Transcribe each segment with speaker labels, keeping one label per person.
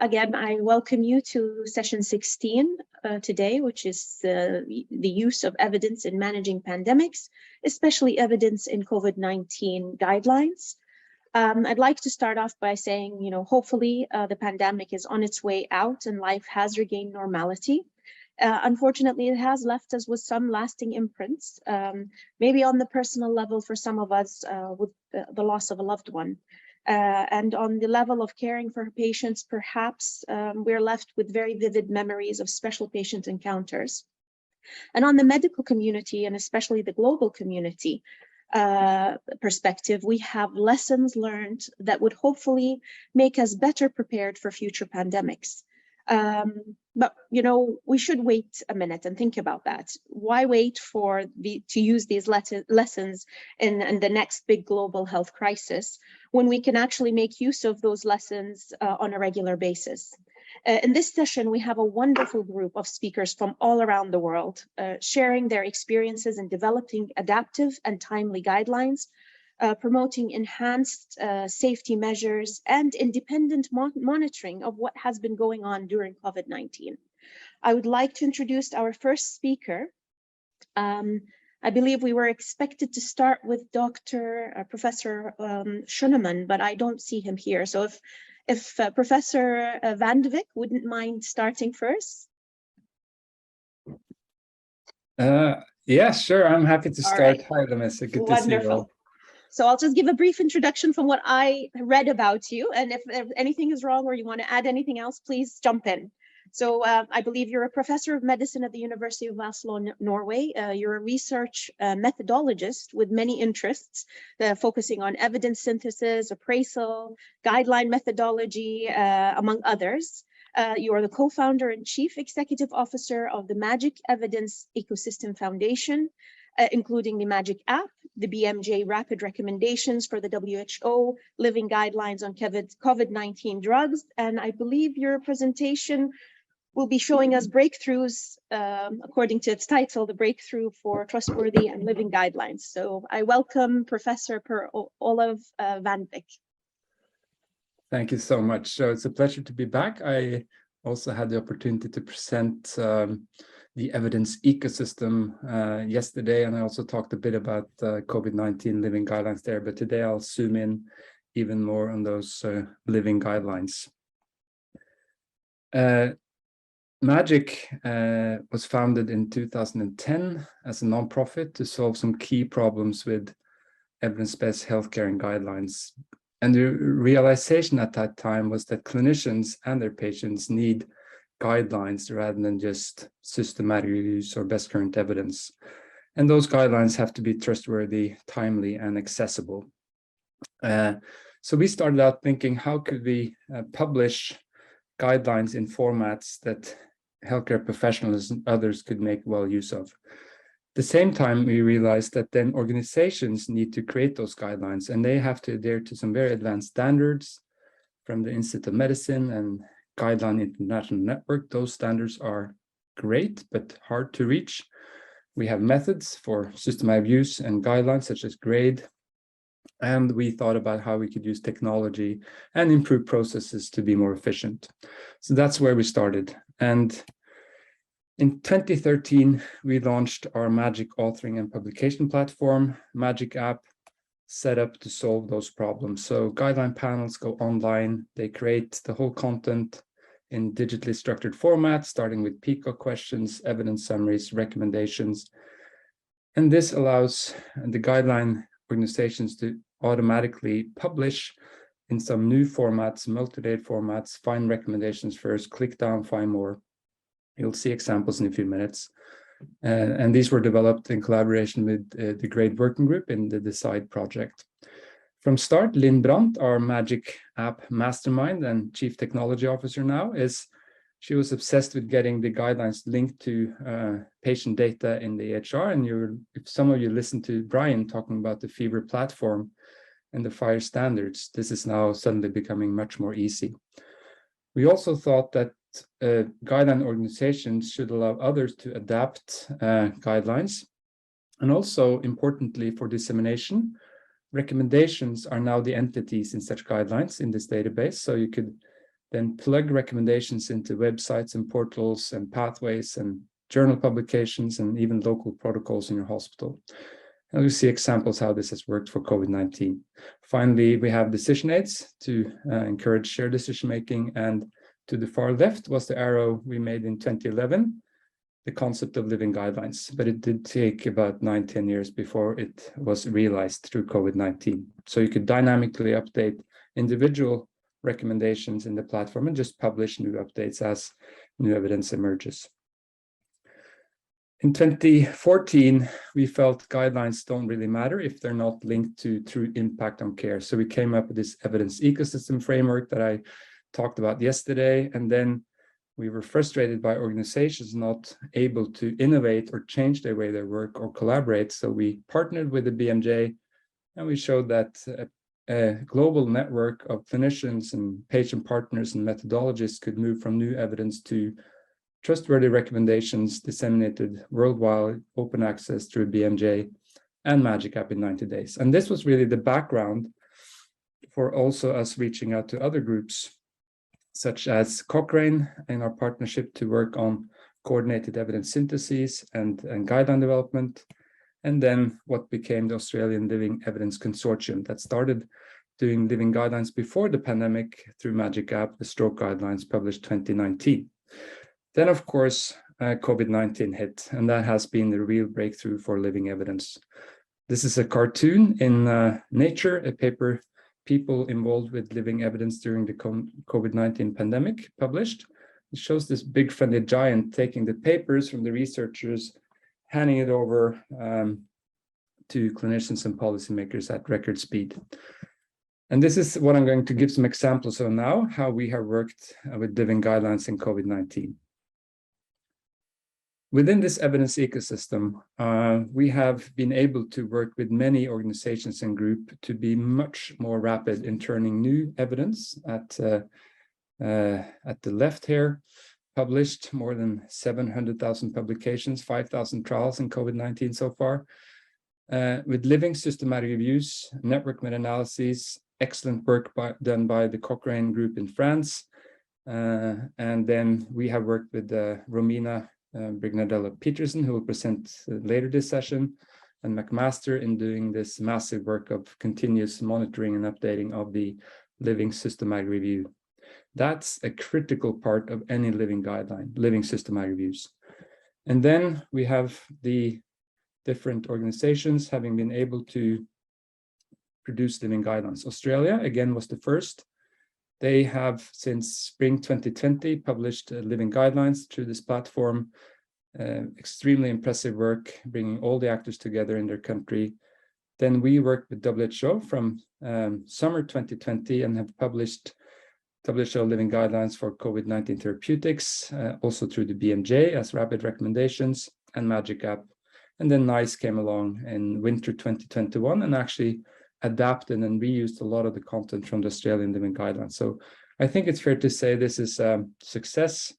Speaker 1: Again, I welcome you to session 16 today, which is the use of evidence in managing pandemics, especially evidence in COVID-19 guidelines. I'd like to start off by saying, hopefully the pandemic is on its way out and life has regained normality. Unfortunately, it has left us with some lasting imprints, maybe on the personal level for some of us with the loss of a loved one. And on the level of caring for patients, perhaps we're left with very vivid memories of special patient encounters. And on the medical community, and especially the global community perspective, we have lessons learned that would hopefully make us better prepared for future pandemics. But, we should wait a minute and think about that. Why wait to use these lessons in the next big global health crisis when we can actually make use of those lessons on a regular basis? In this session, we have a wonderful group of speakers from all around the world, sharing their experiences in developing adaptive and timely guidelines, promoting enhanced safety measures and independent monitoring of what has been going on during COVID-19. I would like to introduce our first speaker. I believe we were expected to start with Professor Schünemann, but I don't see him here. So if Professor Vandvik wouldn't mind starting first.
Speaker 2: Yeah, sure. I'm happy to start.
Speaker 1: Right.
Speaker 2: Hi, Lemmese. Good
Speaker 1: Wonderful.
Speaker 2: to see you all.
Speaker 1: So I'll just give a brief introduction from what I read about you. And if anything is wrong or you want to add anything else, please jump in. So I believe you're a professor of medicine at the University of Oslo, Norway. You're a research methodologist with many interests, focusing on evidence synthesis, appraisal, guideline methodology, among others. You are the co-founder and chief executive officer of the Magic Evidence Ecosystem Foundation, including the Magic app, the BMJ rapid recommendations for the WHO, living guidelines on COVID-19 drugs. And I believe your presentation will be showing us breakthroughs, according to its title, the breakthrough for trustworthy and living guidelines. So I welcome Professor Olav Vandvik.
Speaker 2: Thank you so much. So it's a pleasure to be back. I also had the opportunity to present the evidence ecosystem yesterday, and I also talked a bit about COVID-19 living guidelines there, but today I'll zoom in even more on those living guidelines. Magic was founded in 2010 as a nonprofit to solve some key problems with evidence-based healthcare and guidelines. And the realization at that time was that clinicians and their patients need guidelines rather than just systematic use or best current evidence. And those guidelines have to be trustworthy, timely, and accessible. So we started out thinking, how could we publish guidelines in formats that healthcare professionals and others could make well use of? At the same time, we realized that then organizations need to create those guidelines, and they have to adhere to some very advanced standards from the Institute of Medicine and Guideline International Network. Those standards are great, but hard to reach. We have methods for systematic use and guidelines such as GRADE, and we thought about how we could use technology and improve processes to be more efficient. So that's where we started. And in 2013, we launched our Magic authoring and publication platform, Magic app, set up to solve those problems. So guideline panels go online, they create the whole content in digitally structured format, starting with PICO questions, evidence summaries, recommendations. And this allows the guideline organizations to automatically publish in some new formats, multi-date formats, find recommendations first, click down, find more. You'll see examples in a few minutes. And these were developed in collaboration with the GRADE working group in the Decide project. From start, Lynn Brandt, our Magic app mastermind and chief technology officer now, she was obsessed with getting the guidelines linked to patient data in the EHR. And if some of you listened to Brian talking about the Fever platform and the FHIR standards, this is now suddenly becoming much more easy. We also thought that guideline organizations should allow others to adapt guidelines. And also, importantly, for dissemination, recommendations are now the entities in such guidelines in this database. So then plug recommendations into websites and portals and pathways and journal publications and even local protocols in your hospital. And we'll see examples how this has worked for COVID-19. Finally, we have decision aids to encourage shared decision-making. And to the far left was the arrow we made in 2011, the concept of living guidelines. But it did take about 9-10 years before it was realized through COVID-19. So you could dynamically update individual recommendations in the platform and just publish new updates as new evidence emerges. In 2014, we felt guidelines don't really matter if they're not linked to true impact on care. So we came up with this evidence ecosystem framework that I talked about yesterday. And then we were frustrated by organizations not able to innovate or change their way they work or collaborate. So we partnered with the BMJ, and we showed that a global network of clinicians and patient partners and methodologists could move from new evidence to trustworthy recommendations disseminated worldwide, open access through BMJ and Magic App in 90 days. And this was really the background for also us reaching out to other groups, such as Cochrane in our partnership to work on coordinated evidence syntheses and guideline development. And then what became the Australian Living Evidence Consortium that started doing living guidelines before the pandemic through Magic App, the stroke guidelines published 2019. Then, of course, COVID-19 hit, and that has been the real breakthrough for living evidence. This is a cartoon in Nature, a paper people involved with living evidence during the COVID-19 pandemic published. It shows this big friendly giant taking the papers from the researchers, handing it over to clinicians and policymakers at record speed. And this is what I'm going to give some examples of now, how we have worked with living guidelines in COVID-19. Within this evidence ecosystem, we have been able to work with many organizations and groups to be much more rapid in turning new evidence at the left here, published more than 700,000 publications, 5,000 trials in COVID-19 so far, with living systematic reviews, network meta-analyses, excellent work done by the Cochrane group in France. And then we have worked with Romina, Brignardello-Petersen, who will present later this session, and McMaster in doing this massive work of continuous monitoring and updating of the living systematic review. That's a critical part of any living guideline, living systematic reviews. And then we have the different organizations having been able to produce living guidelines. Australia, again, was the first. They have, since spring 2020, published living guidelines through this platform. Extremely impressive work, bringing all the actors together in their country. Then we worked with WHO from summer 2020 and have published WHO living guidelines for COVID-19 therapeutics, also through the BMJ as rapid recommendations and Magic App. And then NICE came along in winter 2021 and actually adapted and reused a lot of the content from the Australian living guidelines. So I think it's fair to say this is a success.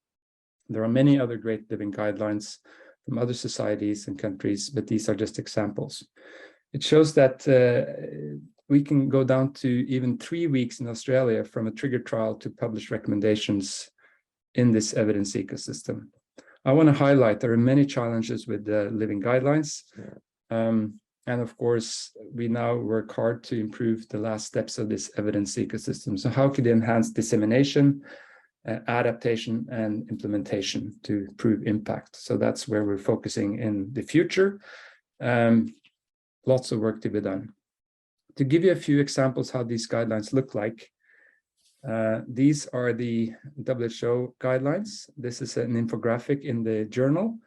Speaker 2: There are many other great living guidelines from other societies and countries, but these are just examples. It shows that we can go down to even 3 weeks in Australia from a trigger trial to publish recommendations in this evidence ecosystem. I want to highlight there are many challenges with the living guidelines. And of course, we now work hard to improve the last steps of this evidence ecosystem. So how could you enhance dissemination, adaptation, and implementation to prove impact? So that's where we're focusing in the future. Lots of work to be done. To give you a few examples how these guidelines look like, these are the WHO guidelines. This is an infographic in the journal.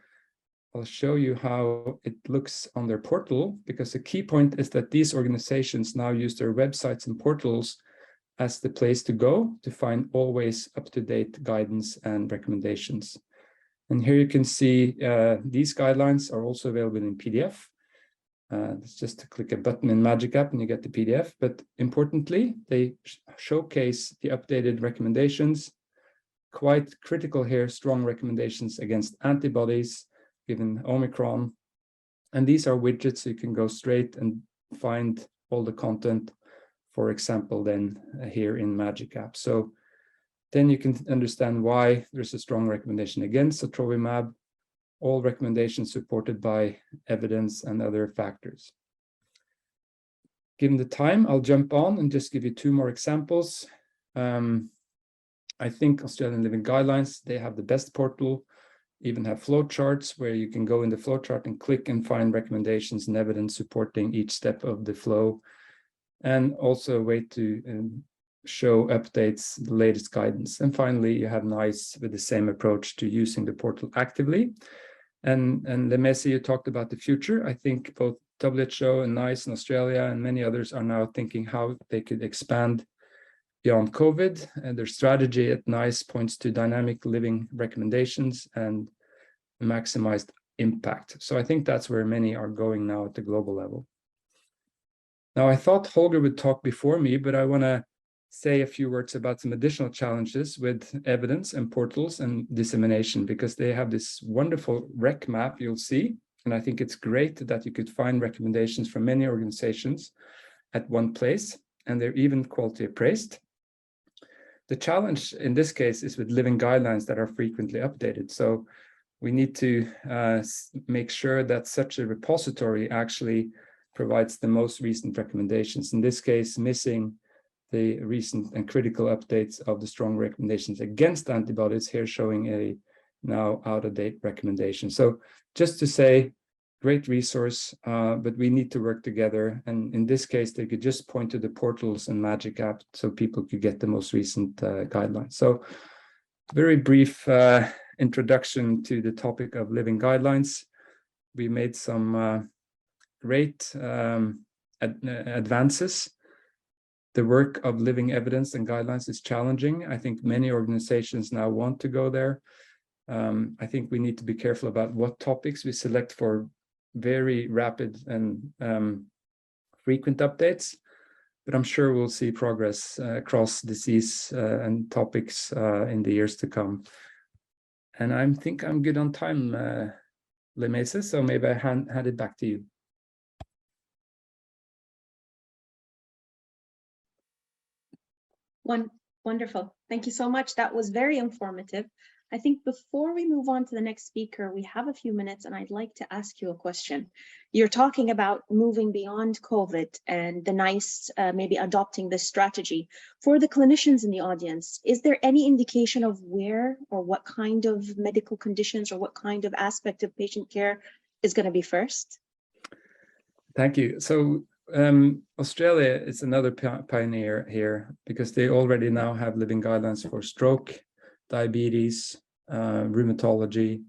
Speaker 2: I'll show you how it looks on their portal, because the key point is that these organizations now use their websites and portals as the place to go to find always up-to-date guidance and recommendations. And here you can see these guidelines are also available in PDF. It's just to click a button in Magic App and you get the PDF. But importantly, they showcase the updated recommendations. Quite critical here, strong recommendations against antibodies given Omicron. And these are widgets so you can go straight and find all the content, for example, then here in Magic App. So Then you can understand why there's a strong recommendation against sotrovimab, all recommendations supported by evidence and other factors. Given the time, I'll jump on and just give you two more examples. I think Australian Living Guidelines, they have the best portal, even have flow charts where you can go in the flow chart and click and find recommendations and evidence supporting each step of the flow, and also a way to show updates, the latest guidance. And finally, you have NICE with the same approach to using the portal actively. And Lemmese, you talked about the future. I think both WHO and NICE in Australia and many others are now thinking how they could expand beyond COVID. And their strategy at NICE points to dynamic living recommendations and maximized impact. So I think that's where many are going now at the global level. Now, I thought Holger would talk before me, but I want to say a few words about some additional challenges with evidence and portals and dissemination, because they have this wonderful rec map you'll see. And I think it's great that you could find recommendations from many organizations at one place, and they're even quality appraised. The challenge in this case is with living guidelines that are frequently updated. So we need to make sure that such a repository actually provides the most recent recommendations. In this case, missing the recent and critical updates of the strong recommendations against antibodies, here showing a now out-of-date recommendation. So just to say, great resource, but we need to work together. And in this case, they could just point to the portals and Magic app so people could get the most recent guidelines. So very brief introduction to the topic of living guidelines. We made some great advances. The work of living evidence and guidelines is challenging. I think many organizations now want to go there. I think we need to be careful about what topics we select for very rapid and frequent updates, but I'm sure we'll see progress across disease and topics in the years to come. And I think I'm good on time, Lemmese, so maybe I hand it back to you.
Speaker 1: Wonderful. Thank you so much. That was very informative. I think before we move on to the next speaker, we have a few minutes and I'd like to ask you a question. You're talking about moving beyond COVID and the NICE maybe adopting this strategy. For the clinicians in the audience, is there any indication of where or what kind of medical conditions or what kind of aspect of patient care is going to be first?
Speaker 2: Thank you. So Australia is another pioneer here because they already now have living guidelines for stroke, diabetes, rheumatology,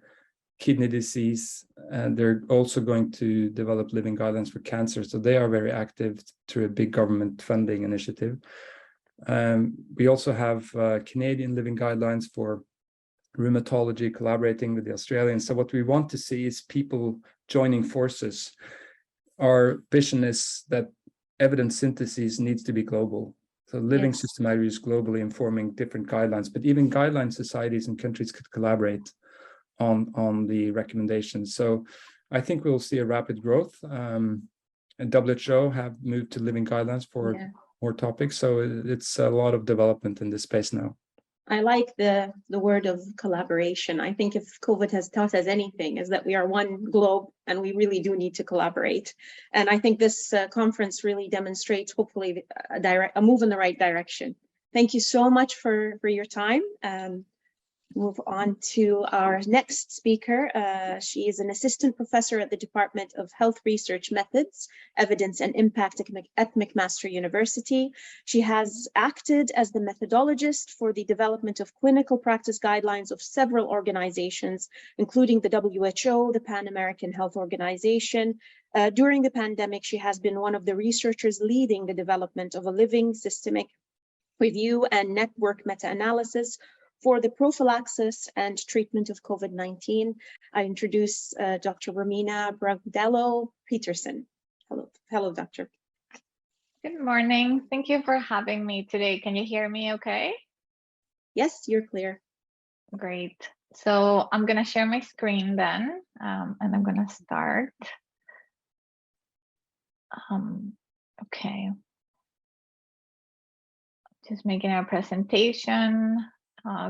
Speaker 2: kidney disease, and they're also going to develop living guidelines for cancer. So they are very active through a big government funding initiative. We also have Canadian living guidelines for rheumatology, collaborating with the Australians. So what we want to see is people joining forces. Our vision is that evidence synthesis needs to be global. So living systematic use globally, informing different guidelines, but even guideline societies and countries could collaborate on the recommendations. So I think we'll see a rapid growth. And WHO have moved to living guidelines for more topics. So it's a lot of development in this space now.
Speaker 1: I like the word of collaboration. I think if COVID has taught us anything is that we are one globe and we really do need to collaborate. And I think this conference really demonstrates hopefully a move in the right direction. Thank you so much for your time. Move on to our next speaker. She is an assistant professor at the Department of Health Research Methods, Evidence and Impact at McMaster University. She has acted as the methodologist for the development of clinical practice guidelines of several organizations, including the WHO, the Pan American Health Organization. During the pandemic, she has been one of the researchers leading the development of a living systemic review and network meta-analysis for the prophylaxis and treatment of COVID-19. I introduce Dr. Romina Brignardello-Petersen. Hello, doctor.
Speaker 3: Good morning. Thank you for having me today. Can you hear me okay?
Speaker 1: Yes, you're clear.
Speaker 3: Great. So I'm going to share my screen then, and I'm going to start. Okay. Just making our presentation.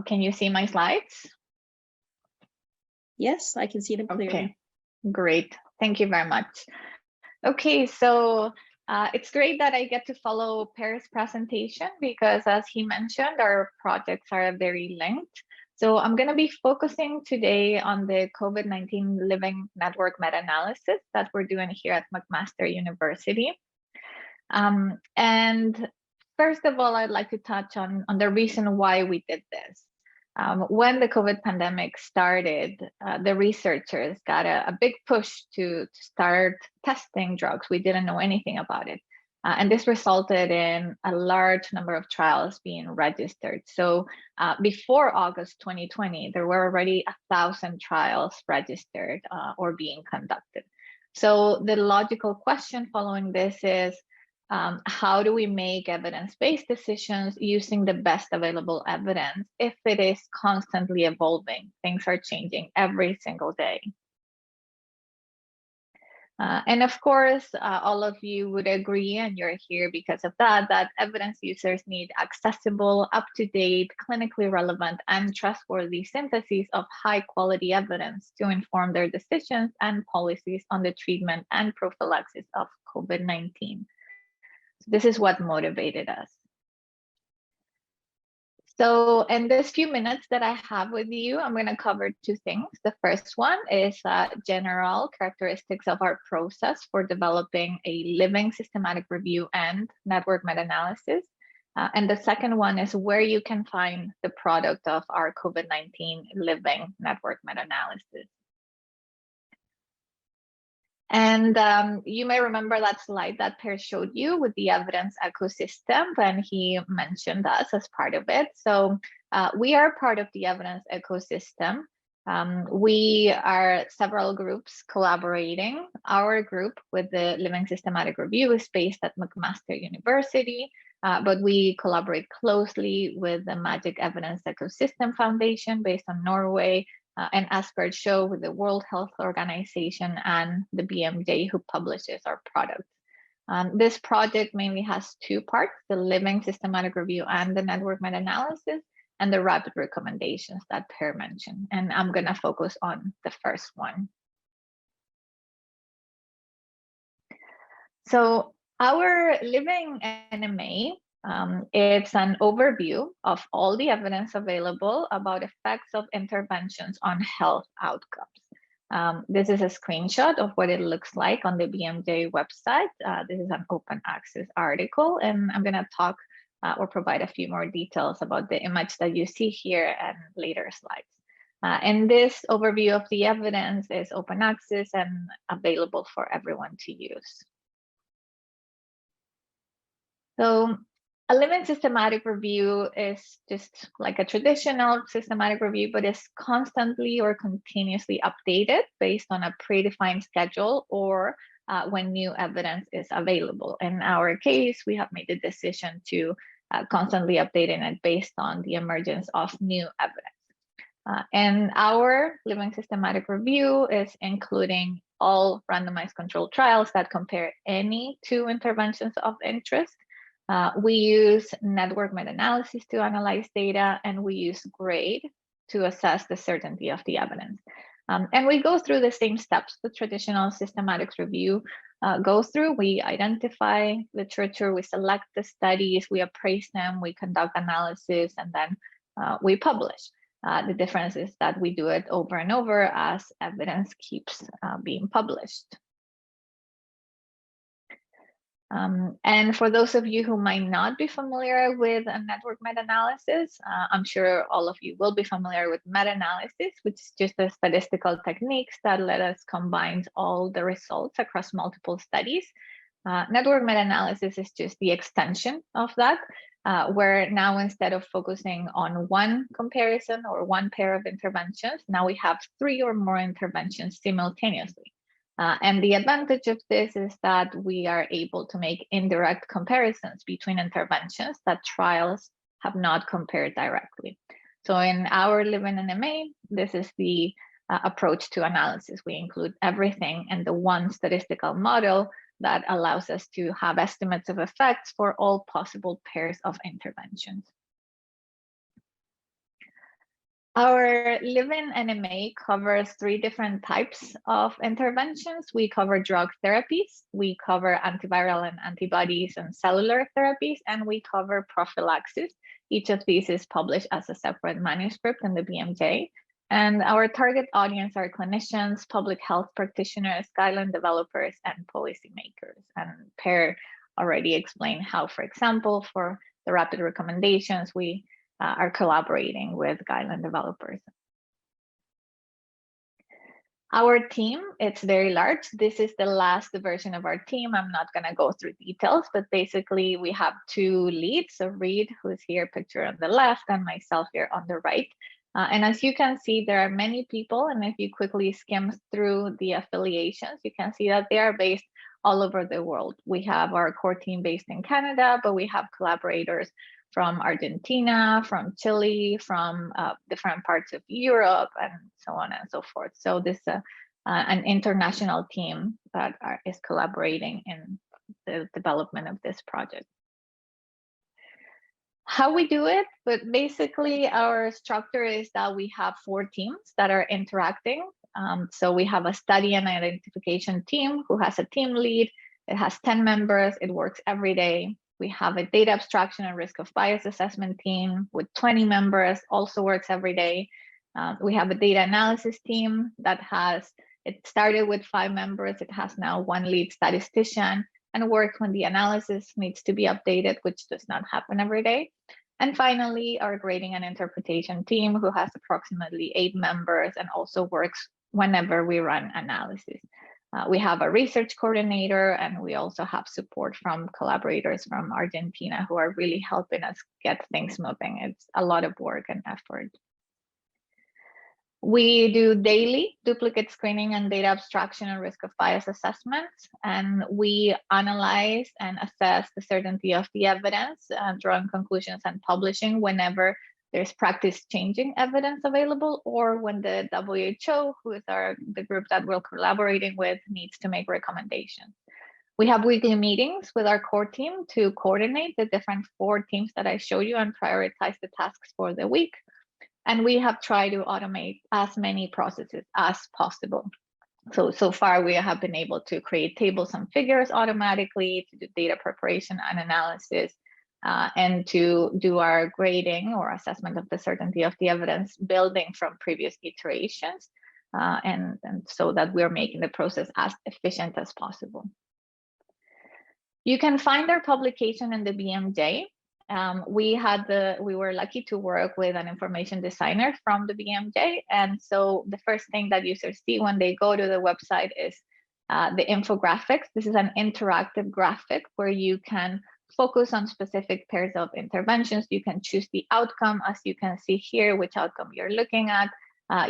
Speaker 3: Can you see my slides?
Speaker 1: Yes, I can see them clearly.
Speaker 3: Okay, great. Thank you very much. Okay, so it's great that I get to follow Per's presentation because, as he mentioned, our projects are very linked. So I'm going to be focusing today on the COVID-19 Living Network meta-analysis that we're doing here at McMaster University. And first of all, I'd like to touch on the reason why we did this. When the COVID pandemic started, the researchers got a big push to start testing drugs. We didn't know anything about it. And this resulted in a large number of trials being registered. So before August 2020, there were already 1,000 trials registered or being conducted. So the logical question following this is, how do we make evidence-based decisions using the best available evidence if it is constantly evolving? Things are changing every single day. And of course, all of you would agree, and you're here because of that evidence users need accessible, up-to-date, clinically relevant, and trustworthy syntheses of high-quality evidence to inform their decisions and policies on the treatment and prophylaxis of COVID-19. This is what motivated us. So in this few minutes that I have with you, I'm going to cover two things. The first one is general characteristics of our process for developing a living systematic review and network meta-analysis. And the second one is where you can find the product of our COVID-19 living network meta-analysis. And you may remember that slide that Per showed you with the evidence ecosystem when he mentioned us as part of it. So we are part of the evidence ecosystem. We are several groups collaborating. Our group with the Living Systematic Review is based at McMaster University, but we collaborate closely with the Magic Evidence Ecosystem Foundation based on Norway, and as per show with the World Health Organization and the BMJ who publishes our product. This project mainly has two parts, the Living Systematic Review and the network meta-analysis, and the rapid recommendations that Per mentioned. And I'm going to focus on the first one. So our Living NMA, it's an overview of all the evidence available about effects of interventions on health outcomes. This is a screenshot of what it looks like on the BMJ website. This is an open access article, and I'm going to talk or provide a few more details about the image that you see here and later slides. And this overview of the evidence is open access and available for everyone to use. So a living systematic review is just like a traditional systematic review, but is constantly or continuously updated based on a predefined schedule or when new evidence is available. In our case, we have made the decision to constantly updating it based on the emergence of new evidence. And our living systematic review is including all randomized controlled trials that compare any two interventions of interest. We use network meta-analysis to analyze data, and we use grade to assess the certainty of the evidence. And we go through the same steps the traditional systematics review goes through. We identify literature, we select the studies, we appraise them, we conduct analysis, and then we publish. The difference is that we do it over and over as evidence keeps being published. And for those of you who might not be familiar with a network meta-analysis, I'm sure all of you will be familiar with meta-analysis, which is just a statistical techniques that let us combine all the results across multiple studies. Network meta-analysis is just the extension of that, where now instead of focusing on one comparison or one pair of interventions, now we have 3 or more interventions simultaneously. And the advantage of this is that we are able to make indirect comparisons between interventions that trials have not compared directly. So in our Living NMA, this is the approach to analysis. We include everything in the one statistical model that allows us to have estimates of effects for all possible pairs of interventions. Our Live-in NMA covers 3 different types of interventions. We cover drug therapies, we cover antiviral and antibodies and cellular therapies, and we cover prophylaxis. Each of these is published as a separate manuscript in the BMJ. And our target audience are clinicians, public health practitioners, guideline developers, and policymakers. And Per already explained how, for example, for the rapid recommendations, we are collaborating with guideline developers. Our team, it's very large. This is the last version of our team. I'm not going to go through details, but basically we have 2 leads. So Reed, who's here pictured on the left, and myself here on the right. And as you can see, there are many people. And if you quickly skim through the affiliations, you can see that they are based all over the world. We have our core team based in Canada, but we have collaborators from Argentina, from Chile, from different parts of Europe, and so on and so forth. So this is an international team that is collaborating in the development of this project. How we do it, but basically our structure is that we have 4 teams that are interacting. So we have a study and identification team who has a team lead. It has 10 members. It works every day. We have a data abstraction and risk of bias assessment team with 20 members, also works every day. We have a data analysis team that it started with 5 members. It has now 1 lead statistician and works when the analysis needs to be updated, which does not happen every day. And finally, our grading and interpretation team, who has approximately 8 members and also works whenever we run analysis. We have a research coordinator, and we also have support from collaborators from Argentina who are really helping us get things moving. It's a lot of work and effort. We do daily duplicate screening and data abstraction and risk of bias assessments, and we analyze and assess the certainty of the evidence, drawing conclusions and publishing whenever there's practice changing evidence available, or when the WHO, who is the group that we're collaborating with, needs to make recommendations. We have weekly meetings with our core team to coordinate the different 4 teams that I showed you and prioritize the tasks for the week. And we have tried to automate as many processes as possible. So far, we have been able to create tables and figures automatically, to do data preparation and analysis, and to do our grading or assessment of the certainty of the evidence, building from previous iterations, and so that we're making the process as efficient as possible. You can find our publication in the BMJ. We were lucky to work with an information designer from the BMJ. And so the first thing that users see when they go to the website is the infographics. This is an interactive graphic where you can focus on specific pairs of interventions. You can choose the outcome, as you can see here, which outcome you're looking at.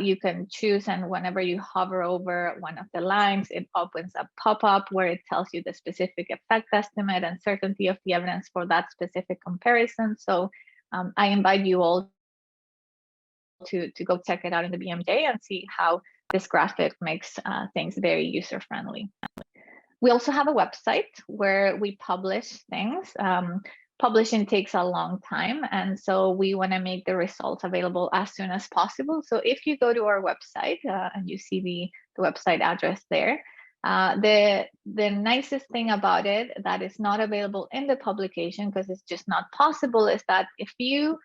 Speaker 3: You can choose, and whenever you hover over one of the lines, it opens a pop-up where it tells you the specific effect estimate and certainty of the evidence for that specific comparison. So I invite you all to go check it out in the BMJ and see how this graphic makes things very user-friendly. We also have a website where we publish things. Publishing takes a long time, and so we want to make the results available as soon as possible. So if you go to our website and you see the website address there, the nicest thing about it that is not available in the publication, because it's just not possible, is that if you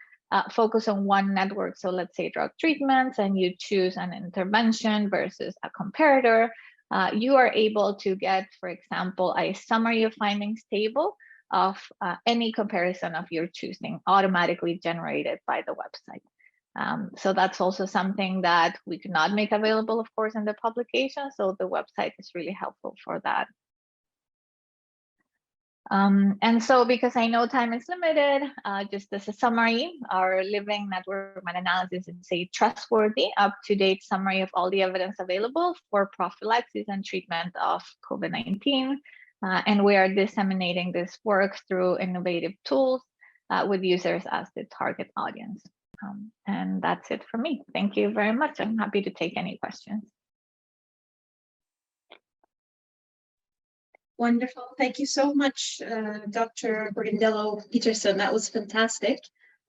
Speaker 3: focus on one network, so let's say drug treatments, and you choose an intervention versus a comparator, you are able to get, for example, a summary of findings table of any comparison of your choosing, automatically generated by the website. So that's also something that we could not make available, of course, in the publication. So the website is really helpful for that. And so, because I know time is limited, just as a summary, our living network meta-analysis is a trustworthy, up-to-date summary of all the evidence available for prophylaxis and treatment of COVID-19. And we are disseminating this work through innovative tools with users as the target audience. And that's it for me. Thank you very much. I'm happy to take any questions.
Speaker 1: Wonderful. Thank you so much, Dr. Brignardello-Petersen. That was fantastic.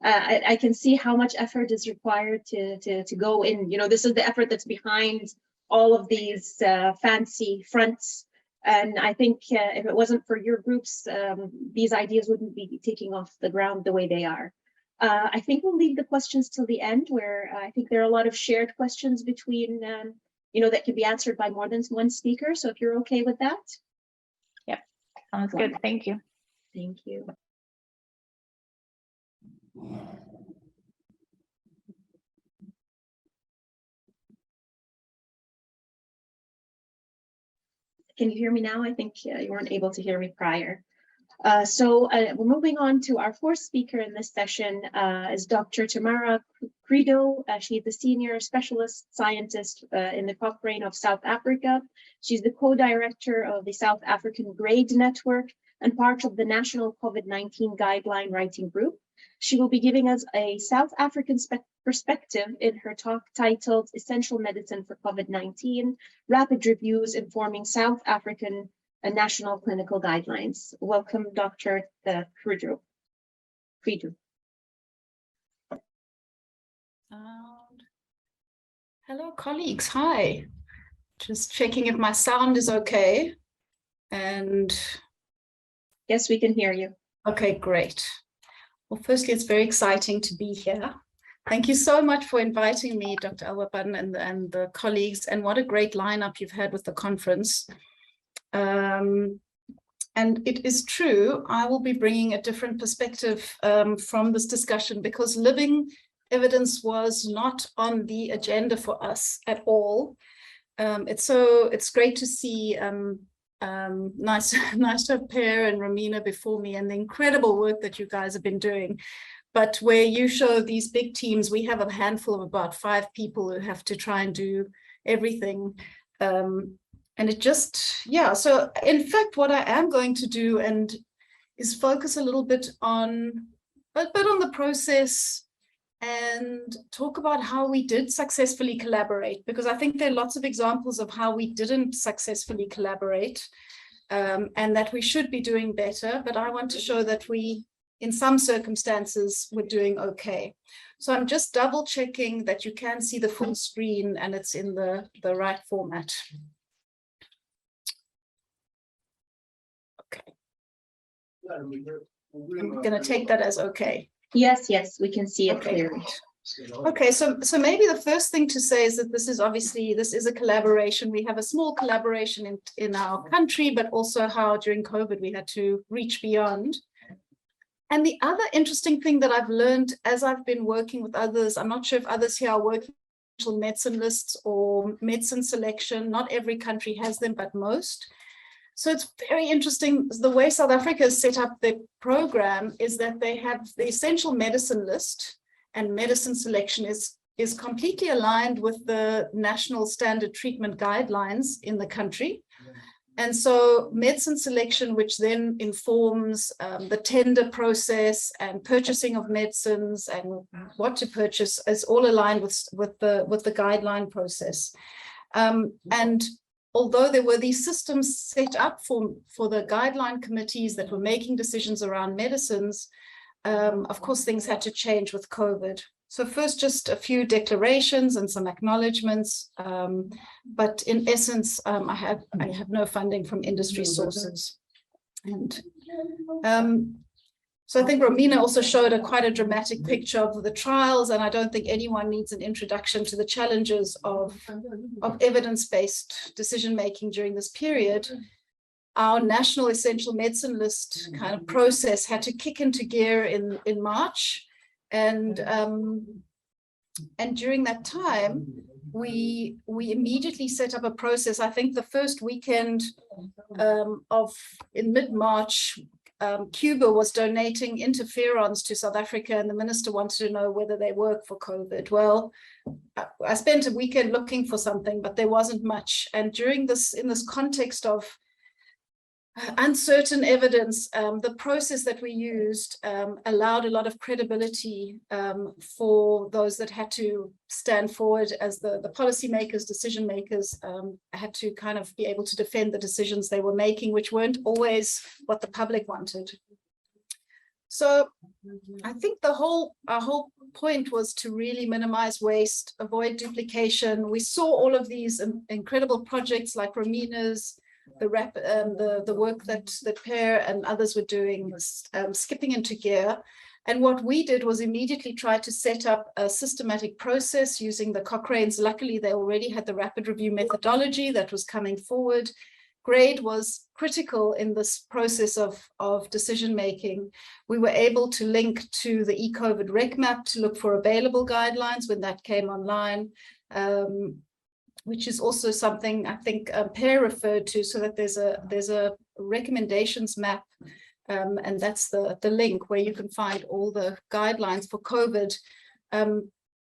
Speaker 1: I can see how much effort is required to go in. You know, this is the effort that's behind all of these fancy fronts. And I think if it wasn't for your groups, these ideas wouldn't be taking off the ground the way they are. I think we'll leave the questions till the end, where I think there are a lot of shared questions between, you know, that can be answered by more than one speaker. So if you're okay with that.
Speaker 3: Yep, sounds good. Thank you.
Speaker 1: Thank you. Can you hear me now? I think you weren't able to hear me prior. So we're moving on to our fourth speaker in this session, is Dr. Tamara Kredo. She's the senior specialist scientist in the Cochrane of South Africa. She's the co-director of the South African GRADE Network and part of the National COVID-19 Guideline Writing Group. She will be giving us a South African perspective in her talk titled Essential Medicine for COVID-19, Rapid Reviews Informing South African National Clinical Guidelines. Welcome, Dr. Kredo.
Speaker 4: Hello, colleagues. Hi. Just checking if my sound is okay. And
Speaker 1: yes, we can hear you.
Speaker 4: Okay, great. Well, firstly, it's very exciting to be here. Thank you so much for inviting me, Dr. Alwatban and the colleagues. And what a great lineup you've had with the conference. And it is true, I will be bringing a different perspective from this discussion, because living evidence was not on the agenda for us at all. It's great to see nice to have Per and Romina before me, and the incredible work that you guys have been doing. But where you show these big teams, we have a handful of about 5 people who have to try and do everything. And it just, yeah, so in fact, what I am going to do is focus a little bit on the process and talk about how we did successfully collaborate, because I think there are lots of examples of how we didn't successfully collaborate, and that we should be doing better. But I want to show that we, in some circumstances, we're doing okay. So I'm just double checking that you can see the full screen and it's in the right format. Okay. I'm going to take that as okay.
Speaker 1: Yes, we can see it clearly.
Speaker 4: Okay, so maybe the first thing to say is that this is a collaboration. We have a small collaboration in our country, but also how during COVID we had to reach beyond. And the other interesting thing that I've learned as I've been working with others, I'm not sure if others here are working with medicine lists or medicine selection. Not every country has them, but most. So it's very interesting. The way South Africa has set up their program is that they have the essential medicine list, and medicine selection is completely aligned with the national standard treatment guidelines in the country. And so medicine selection, which then informs the tender process and purchasing of medicines and what to purchase, is all aligned with the guideline process. And although there were these systems set up for the guideline committees that were making decisions around medicines, of course, things had to change with COVID. So first, just a few declarations and some acknowledgements, but in essence, I have no funding from industry sources. And so I think Romina also showed quite a dramatic picture of the trials, and I don't think anyone needs an introduction to the challenges of evidence-based decision-making during this period. Our national essential medicine list kind of process had to kick into gear in March. And during that time, we immediately set up a process. I think the first weekend in mid-March, Cuba was donating interferons to South Africa, and the minister wanted to know whether they work for COVID. Well, I spent a weekend looking for something, but there wasn't much. And in this context of uncertain evidence, the process that we used allowed a lot of credibility for those that had to stand forward as the policymakers, decision makers, had to kind of be able to defend the decisions they were making, which weren't always what the public wanted. So I think our whole point was to really minimize waste, avoid duplication. We saw all of these incredible projects like Romina's, the work that Per and others were doing was skipping into gear. And what we did was immediately try to set up a systematic process using the Cochrane's. Luckily, they already had the rapid review methodology that was coming forward. GRADE was critical in this process of decision-making. We were able to link to the eCOVID rec map to look for available guidelines when that came online, which is also something I think Per referred to, so that there's a recommendations map, and that's the link where you can find all the guidelines for COVID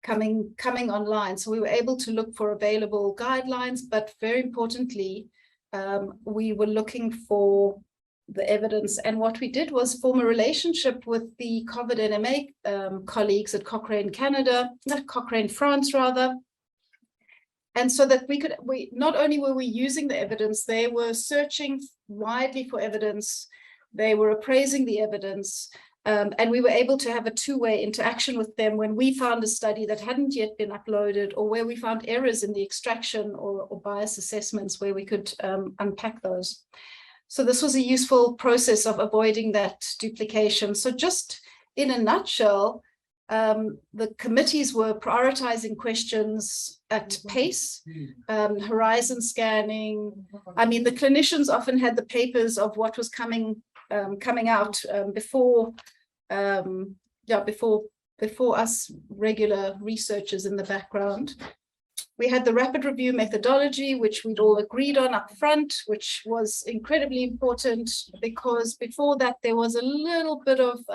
Speaker 4: coming online. So we were able to look for available guidelines, but very importantly, we were looking for the evidence. And what we did was form a relationship with the COVID NMA colleagues at Cochrane Canada, not Cochrane France rather. And so that we not only were we using the evidence, they were searching widely for evidence, they were appraising the evidence, and we were able to have a two-way interaction with them when we found a study that hadn't yet been uploaded, or where we found errors in the extraction or bias assessments, where we could unpack those. So this was a useful process of avoiding that duplication. So just in a nutshell, the committees were prioritizing questions at pace, horizon scanning. I mean, the clinicians often had the papers of what was coming out before us regular researchers in the background. We had the rapid review methodology, which we'd all agreed on up front, which was incredibly important, because before that there was a little bit of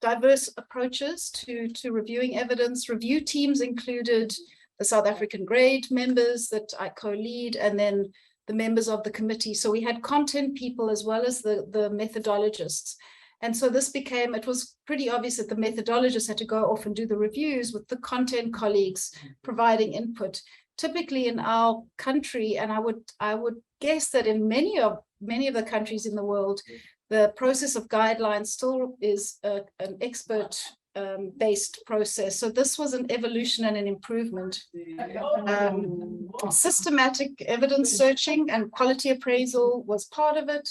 Speaker 4: diverse approaches to reviewing evidence. Review teams included the South African GRADE members that I co-lead, and then the members of the committee. So we had content people as well as the methodologists. And so it was pretty obvious that the methodologists had to go off and do the reviews, with the content colleagues providing input. Typically in our country, and I would guess that in many of the countries in the world, the process of guidelines still is an expert based process. So this was an evolution and an improvement. Systematic evidence searching and quality appraisal was part of it,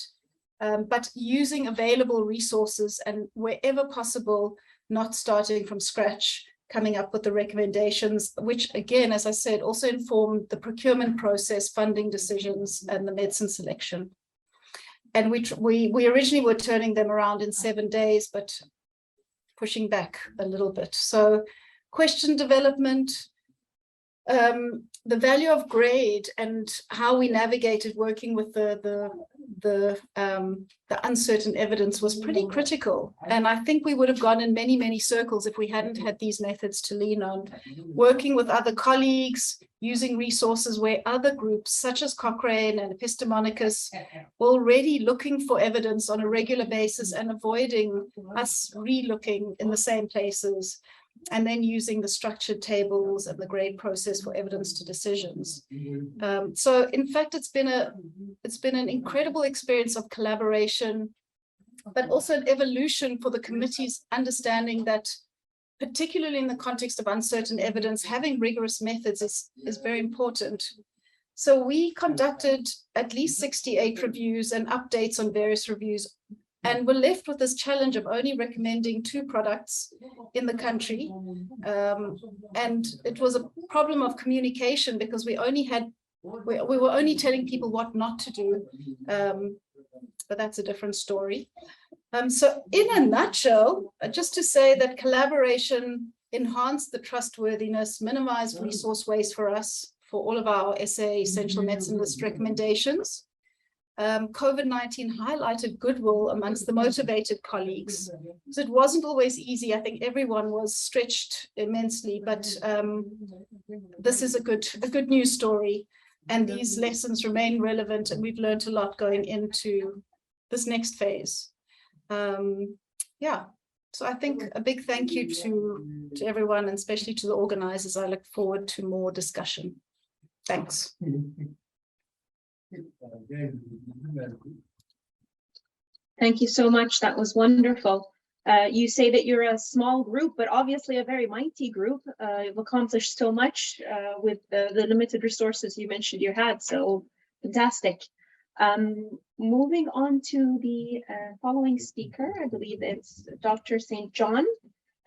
Speaker 4: but using available resources, and wherever possible, not starting from scratch, coming up with the recommendations, which again, as I said, also informed the procurement process, funding decisions, and the medicine selection. And we originally were turning them around in 7 days, but pushing back a little bit. So question development, the value of GRADE and how we navigated working with the uncertain evidence was pretty critical. And I think we would have gone in many, many circles if we hadn't had these methods to lean on. Working with other colleagues, using resources where other groups such as Cochrane and Epistemonicus were already looking for evidence on a regular basis and avoiding us re-looking in the same places, and then using the structured tables and the GRADE process for evidence to decisions. So in fact, it's been an incredible experience of collaboration, but also an evolution for the committee's understanding that, particularly in the context of uncertain evidence, having rigorous methods is very important. So we conducted at least 68 reviews and updates on various reviews, and we're left with this challenge of only recommending 2 products in the country. And it was a problem of communication, because we were only telling people what not to do. But that's a different story. So in a nutshell, just to say that collaboration enhanced the trustworthiness, minimized resource waste for us, for all of our SA essential medicine list recommendations. COVID-19 highlighted goodwill amongst the motivated colleagues. So it wasn't always easy. I think everyone was stretched immensely, but this is a good news story. And these lessons remain relevant, and we've learned a lot going into this next phase. Yeah, so I think a big thank you to everyone, and especially to the organizers. I look forward to more discussion. Thanks.
Speaker 1: Thank you so much. That was wonderful. You say that you're a small group, but obviously a very mighty group. You've accomplished so much with the limited resources you mentioned you had, so fantastic. Moving on to the following speaker, I believe it's Dr. St. John,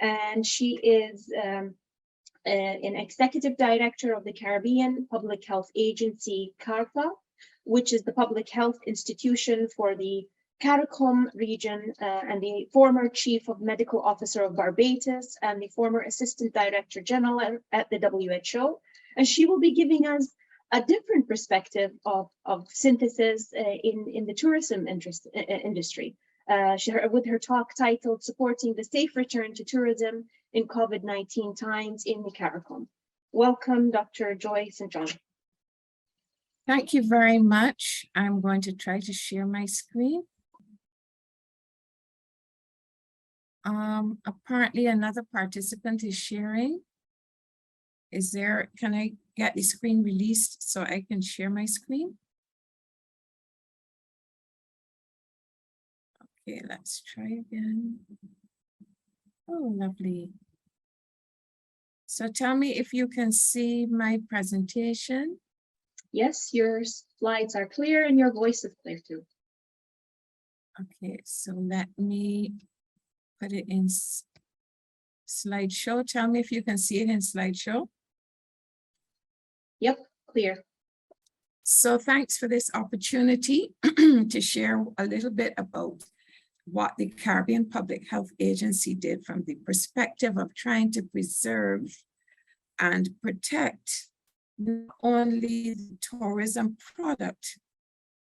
Speaker 1: and she is an executive director of the Caribbean Public Health Agency, CARPA, which is the public health institution for the CARICOM region, and the former chief of medical officer of Barbados and the former assistant director general at the WHO. And she will be giving us a different perspective of synthesis in the tourism industry. With her talk titled Supporting the Safe Return to Tourism in COVID-19 Times in the CARICOM. Welcome, Dr. Joy St. John.
Speaker 5: Thank you very much. I'm going to try to share my screen. Apparently another participant is sharing. Can I get the screen released so I can share my screen? Okay, let's try again. Oh, lovely. So tell me if you can see my presentation.
Speaker 1: Yes, your slides are clear and your voice is clear too.
Speaker 5: Okay, so let me put it in slideshow. Tell me if you can see it in slideshow.
Speaker 1: Yep, clear.
Speaker 5: So thanks for this opportunity to share a little bit about what the Caribbean Public Health Agency did from the perspective of trying to preserve and protect not only the tourism product,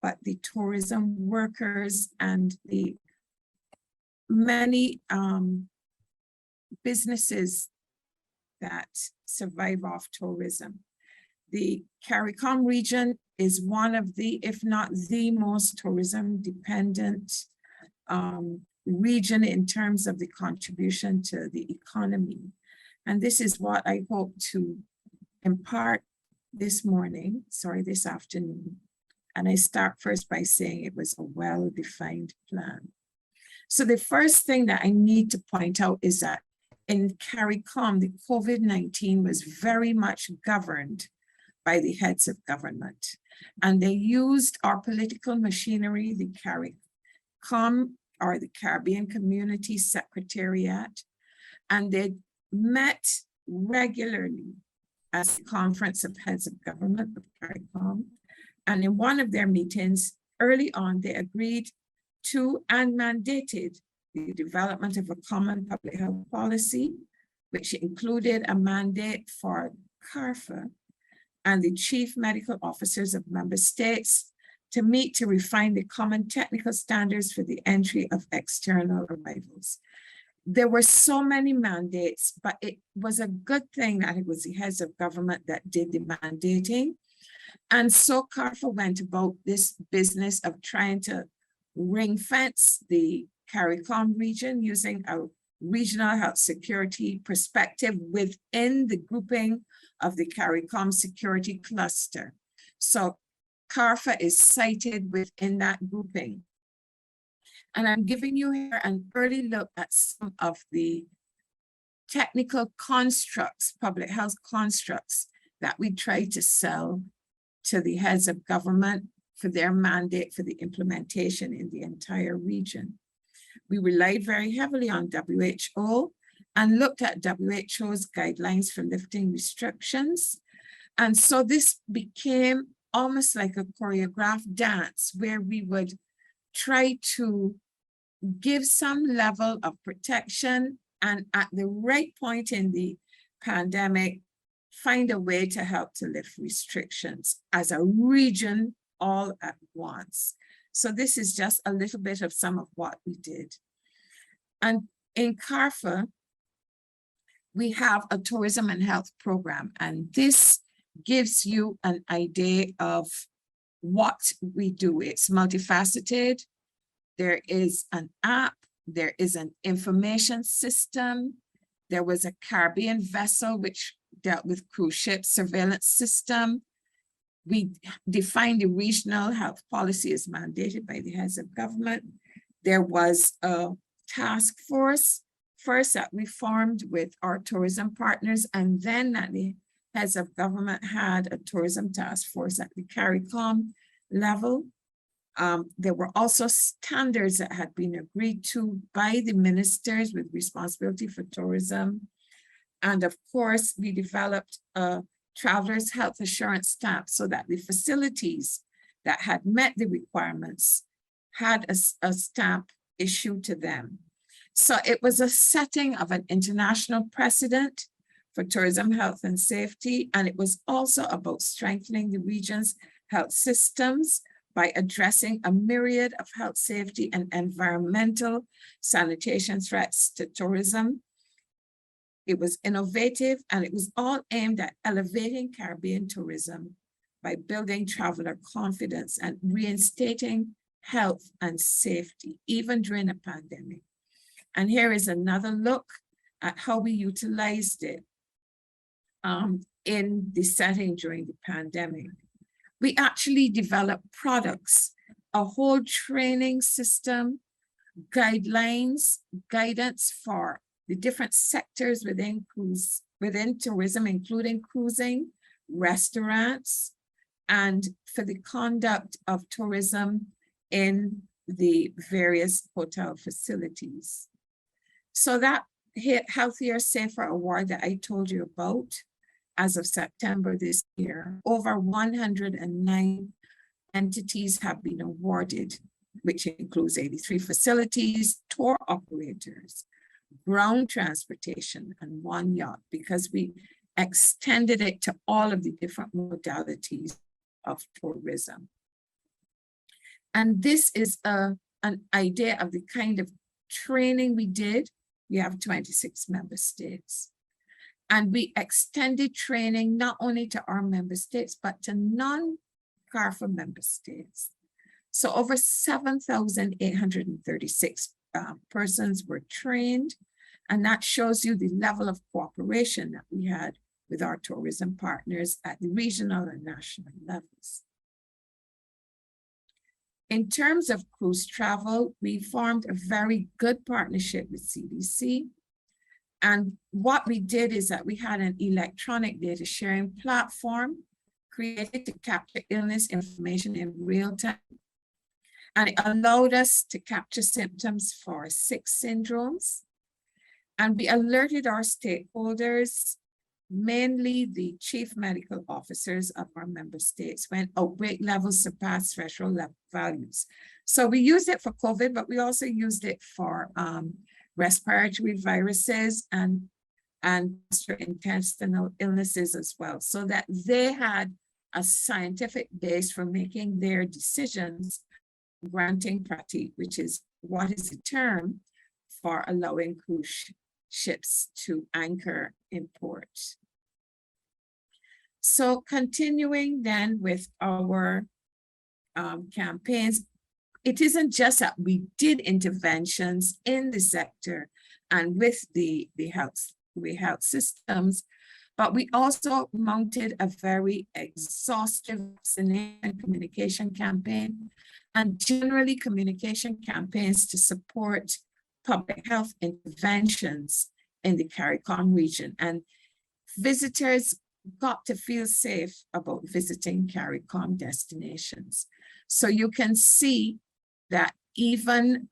Speaker 5: but the tourism workers and the many businesses that survive off tourism. The CARICOM region is one of the, if not the most tourism dependent region in terms of the contribution to the economy. And this is what I hope to impart this afternoon. And I start first by saying it was a well-defined plan. So the first thing that I need to point out is that in CARICOM, the COVID-19 was very much governed by the heads of government. And they used our political machinery, the CARICOM, or the Caribbean Community Secretariat, and they met regularly as the Conference of Heads of Government of CARICOM. And in one of their meetings, early on, they agreed to and mandated the development of a common public health policy, which included a mandate for CARPA and the chief medical officers of member states to meet to refine the common technical standards for the entry of external arrivals. There were so many mandates, but it was a good thing that it was the heads of government that did the mandating. And so CARPA went about this business of trying to ring fence the CARICOM region using a regional health security perspective within the grouping of the CARICOM security cluster. So CARPA is cited within that grouping. And I'm giving you here an early look at some of the technical constructs, public health constructs that we try to sell to the heads of government for their mandate for the implementation in the entire region. We relied very heavily on WHO and looked at WHO's guidelines for lifting restrictions. And so this became almost like a choreographed dance where we would try to give some level of protection and at the right point in the pandemic, find a way to help to lift restrictions as a region all at once. So this is just a little bit of some of what we did. And in CARPA, we have a tourism and health program, and this gives you an idea of what we do. It's multifaceted. There is an app, there is an information system. There was a Caribbean vessel which dealt with cruise ship surveillance system. We defined the regional health policy as mandated by the heads of government. There was a task force, first that we formed with our tourism partners, and then that the heads of government had a tourism task force at the CARICOM level. There were also standards that had been agreed to by the ministers with responsibility for tourism. And of course, we developed a travelers' health assurance stamp so that the facilities that had met the requirements had a stamp issued to them. So it was a setting of an international precedent for tourism, health, and safety. And it was also about strengthening the region's health systems by addressing a myriad of health, safety, and environmental sanitation threats to tourism. It was innovative, and it was all aimed at elevating Caribbean tourism by building traveler confidence and reinstating health and safety, even during a pandemic. And here is another look at how we utilized it in the setting during the pandemic. We actually developed products, a whole training system, guidelines, guidance for the different sectors within tourism, including cruising, restaurants, and for the conduct of tourism in the various hotel facilities. So that Healthier, Safer award that I told you about, as of September this year, over 109 entities have been awarded, which includes 83 facilities, tour operators, ground transportation, and 1 yacht, because we extended it to all of the different modalities of tourism. And this is an idea of the kind of training we did. We have 26 member states. And we extended training not only to our member states, but to non-CARICOM member states. So over 7,836 persons were trained. And that shows you the level of cooperation that we had with our tourism partners at the regional and national levels. In terms of cruise travel, we formed a very good partnership with CDC. And what we did is that we had an electronic data sharing platform created to capture illness information in real time. And it allowed us to capture symptoms for 6 syndromes. And we alerted our stakeholders, mainly the chief medical officers of our member states, when outbreak levels surpassed threshold values. So we used it for COVID, but we also used it for respiratory viruses and gastrointestinal illnesses as well, so that they had a scientific base for making their decisions, granting pratique, which is what is the term for allowing cruise ships to anchor in port. So continuing then with our campaigns, it isn't just that we did interventions in the sector and with the health systems, but we also mounted a very exhaustive vaccination communication campaign and generally communication campaigns to support public health interventions in the CARICOM region. And visitors got to feel safe about visiting CARICOM destinations. So you can see that even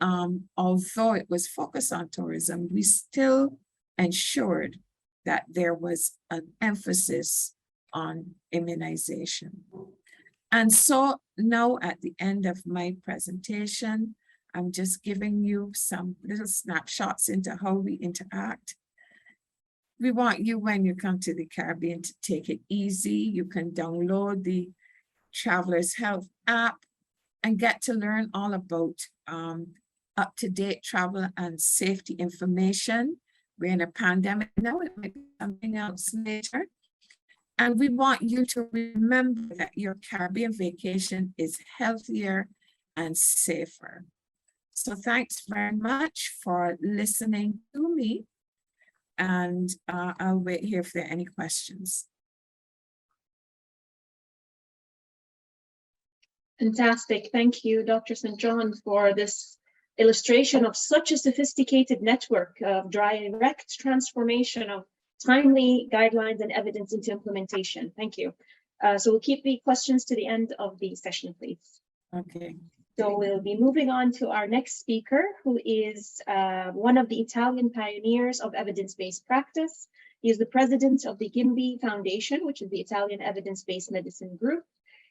Speaker 5: although it was focused on tourism, we still ensured that there was an emphasis on immunization. And so now at the end of my presentation, I'm just giving you some little snapshots into how we interact. We want you, when you come to the Caribbean, to take it easy. You can download the Travelers Health app and get to learn all about up-to-date travel and safety information. We're in a pandemic now, it might be something else later. And we want you to remember that your Caribbean vacation is healthier and safer. So thanks very much for listening to me. And I'll wait here if there are any questions.
Speaker 1: Fantastic. Thank you, Dr. St. John, for this illustration of such a sophisticated network of direct transformation of timely guidelines and evidence into implementation. Thank you. So we'll keep the questions to the end of the session, please.
Speaker 5: Okay.
Speaker 1: So we'll be moving on to our next speaker, who is one of the Italian pioneers of evidence-based practice. He is the president of the GIMBI Foundation, which is the Italian Evidence-Based Medicine Group.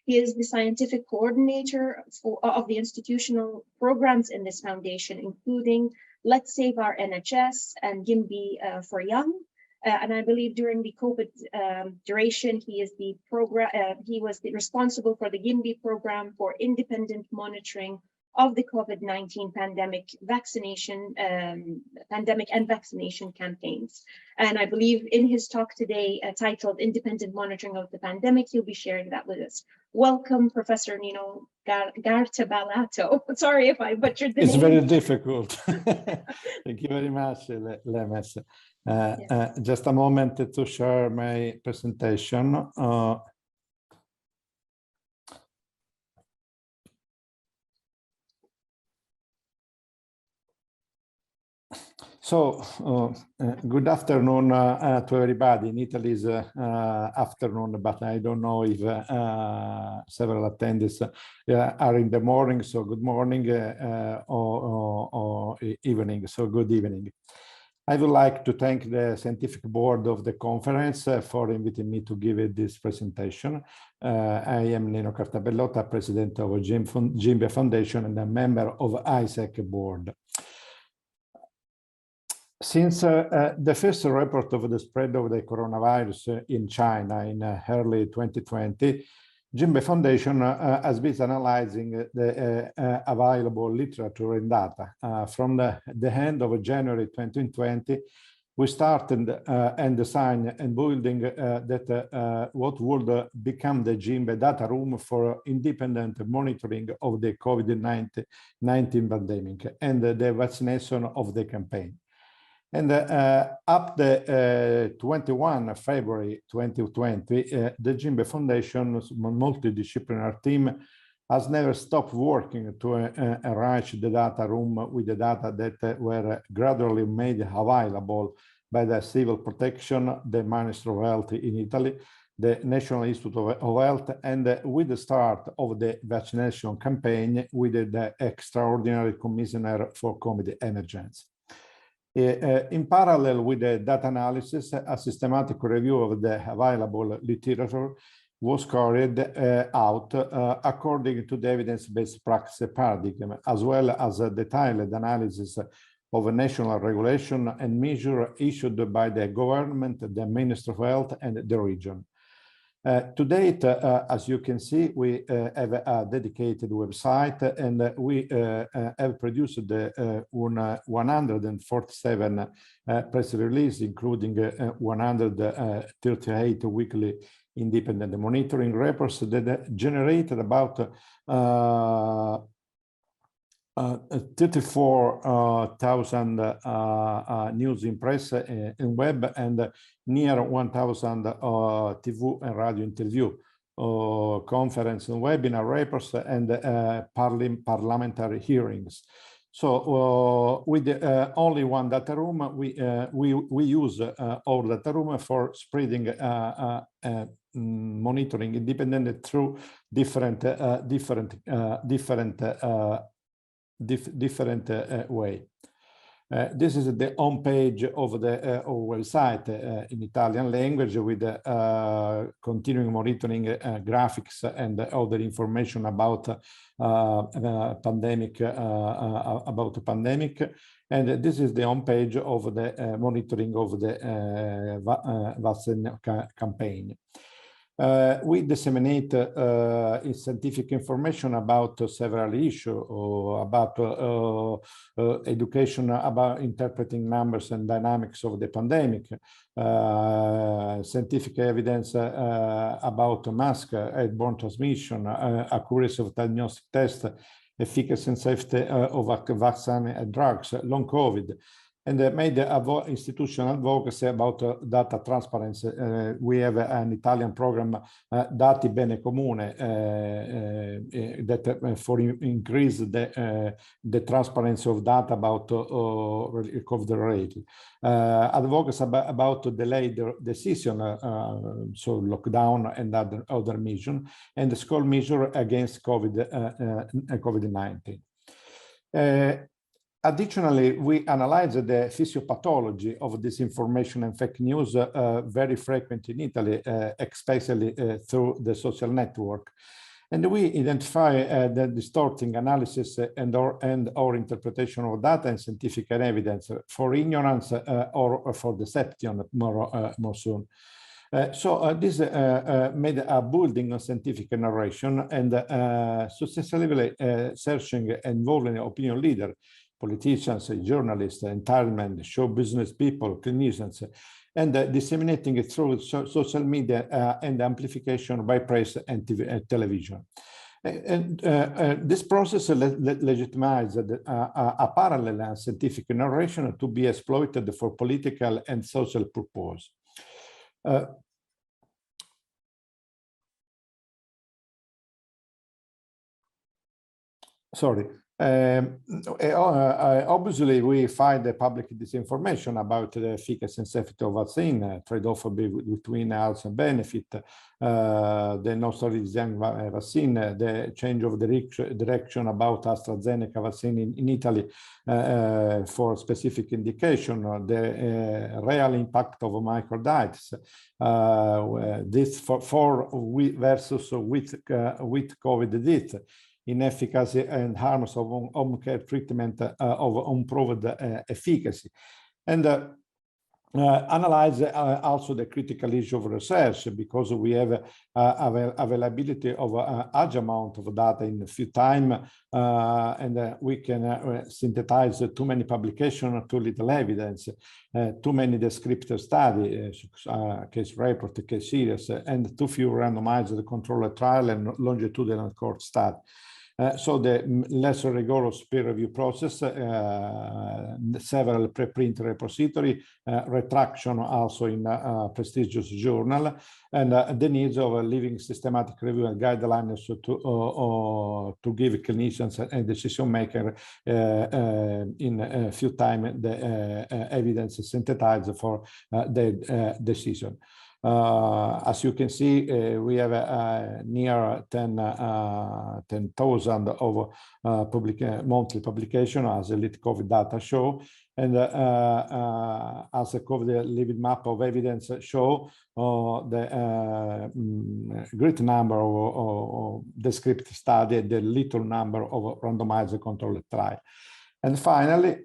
Speaker 1: He is the scientific coordinator of the institutional programs in this foundation, including Let's Save Our NHS and GIMBI for Young. And I believe during the COVID duration, he is the he was responsible for the GIMBI program for independent monitoring of the COVID-19 pandemic and vaccination campaigns. And I believe in his talk today, titled Independent Monitoring of the Pandemic, he'll be sharing that with us. Welcome, Professor Nino Cartabellotta. Sorry if I butchered the name.
Speaker 6: It's very difficult. Thank you very much, Lemmese.
Speaker 1: Yes.
Speaker 6: Just a moment to share my presentation. Good afternoon to everybody. In Italy is afternoon, but I don't know if several attendees are in the morning. So good morning or evening. So good evening. I would like to thank the scientific board of the conference for inviting me to give this presentation. I am Nino Cartabellotta, president of GIMBI Foundation and a member of ISEHC board. Since the first report of the spread of the coronavirus in China in early 2020, GIMBI Foundation has been analyzing the available literature and data. From the end of January 2020, we started and designed and building what would become the GIMBI data room for independent monitoring of the COVID-19 pandemic and the vaccination of the campaign. And up the 21 February 2020, the GIMBI Foundation's multidisciplinary team has never stopped working to enrich the data room with the data that were gradually made available by the Civil Protection, the Ministry of Health in Italy, the National Institute of Health, and with the start of the vaccination campaign with the Extraordinary Commissioner for COVID Emergency. In parallel with the data analysis, a systematic review of the available literature was carried out according to the evidence-based practice paradigm, as well as a detailed analysis of a national regulation and measure issued by the government, the Ministry of Health, and the region. To date, as you can see, we have a dedicated website, and we have produced 147 press releases, including 138 weekly independent monitoring reports that generated about 34,000 news in press and web, and near 1,000 TV and radio interview, conference and webinar reports, and parliamentary hearings. So with only one data room, we use our data room for spreading monitoring independent through different way. This is the home page of the website in Italian language with continuing monitoring graphics and other information about pandemic. And this is the home page of the monitoring of the vaccine campaign. We disseminate scientific information about several issues, about education, about interpreting numbers and dynamics of the pandemic, scientific evidence about mask, airborne transmission, accuracy of diagnostic tests, efficacy and safety of vaccine and drugs, long COVID, and made institutional advocacy about data transparency. We have an Italian program, Dati Bene Comune, that for increase the transparency of data about recovery rate. Advocacy about delayed decision, so lockdown and other measures, and the school measure against COVID-19. Additionally, we analyzed the physiopathology of disinformation and fake news very frequent in Italy, especially through the social network. And we identify the distorting analysis and or interpretation of data and scientific evidence for ignorance or for deception more soon. This made a building of scientific narration and successively searching and involving opinion leaders, politicians, journalists, entertainment, show business people, clinicians, and disseminating it through social media and amplification by press and television. And this process legitimized a parallel scientific narration to be exploited for political and social purpose. Obviously, we find the public disinformation about the efficacy and safety of vaccine, trade-off between health and benefit, the non-sterilizing vaccine, the change of direction about AstraZeneca vaccine in Italy for specific indication, the real impact of microdietes, this for versus with COVID disease, inefficacy and harms of home care treatment of unproved efficacy, and analyze also the critical issue of research, because we have availability of a large amount of data in a few time, and we can synthesize too many publications, too little evidence, too many descriptive studies, case report, case series, and too few randomized controlled trial and longitudinal cohort study. So the less rigorous peer review process, several preprint repository, retraction also in prestigious journal, and the needs of a living systematic review and guidelines to give clinicians and decision maker in a few time the evidence synthesized for the decision. As you can see, we have near 10,000 of monthly publication as elite COVID data show, and as a COVID living map of evidence show the great number of descriptive study, the little number of randomized controlled trial. And finally,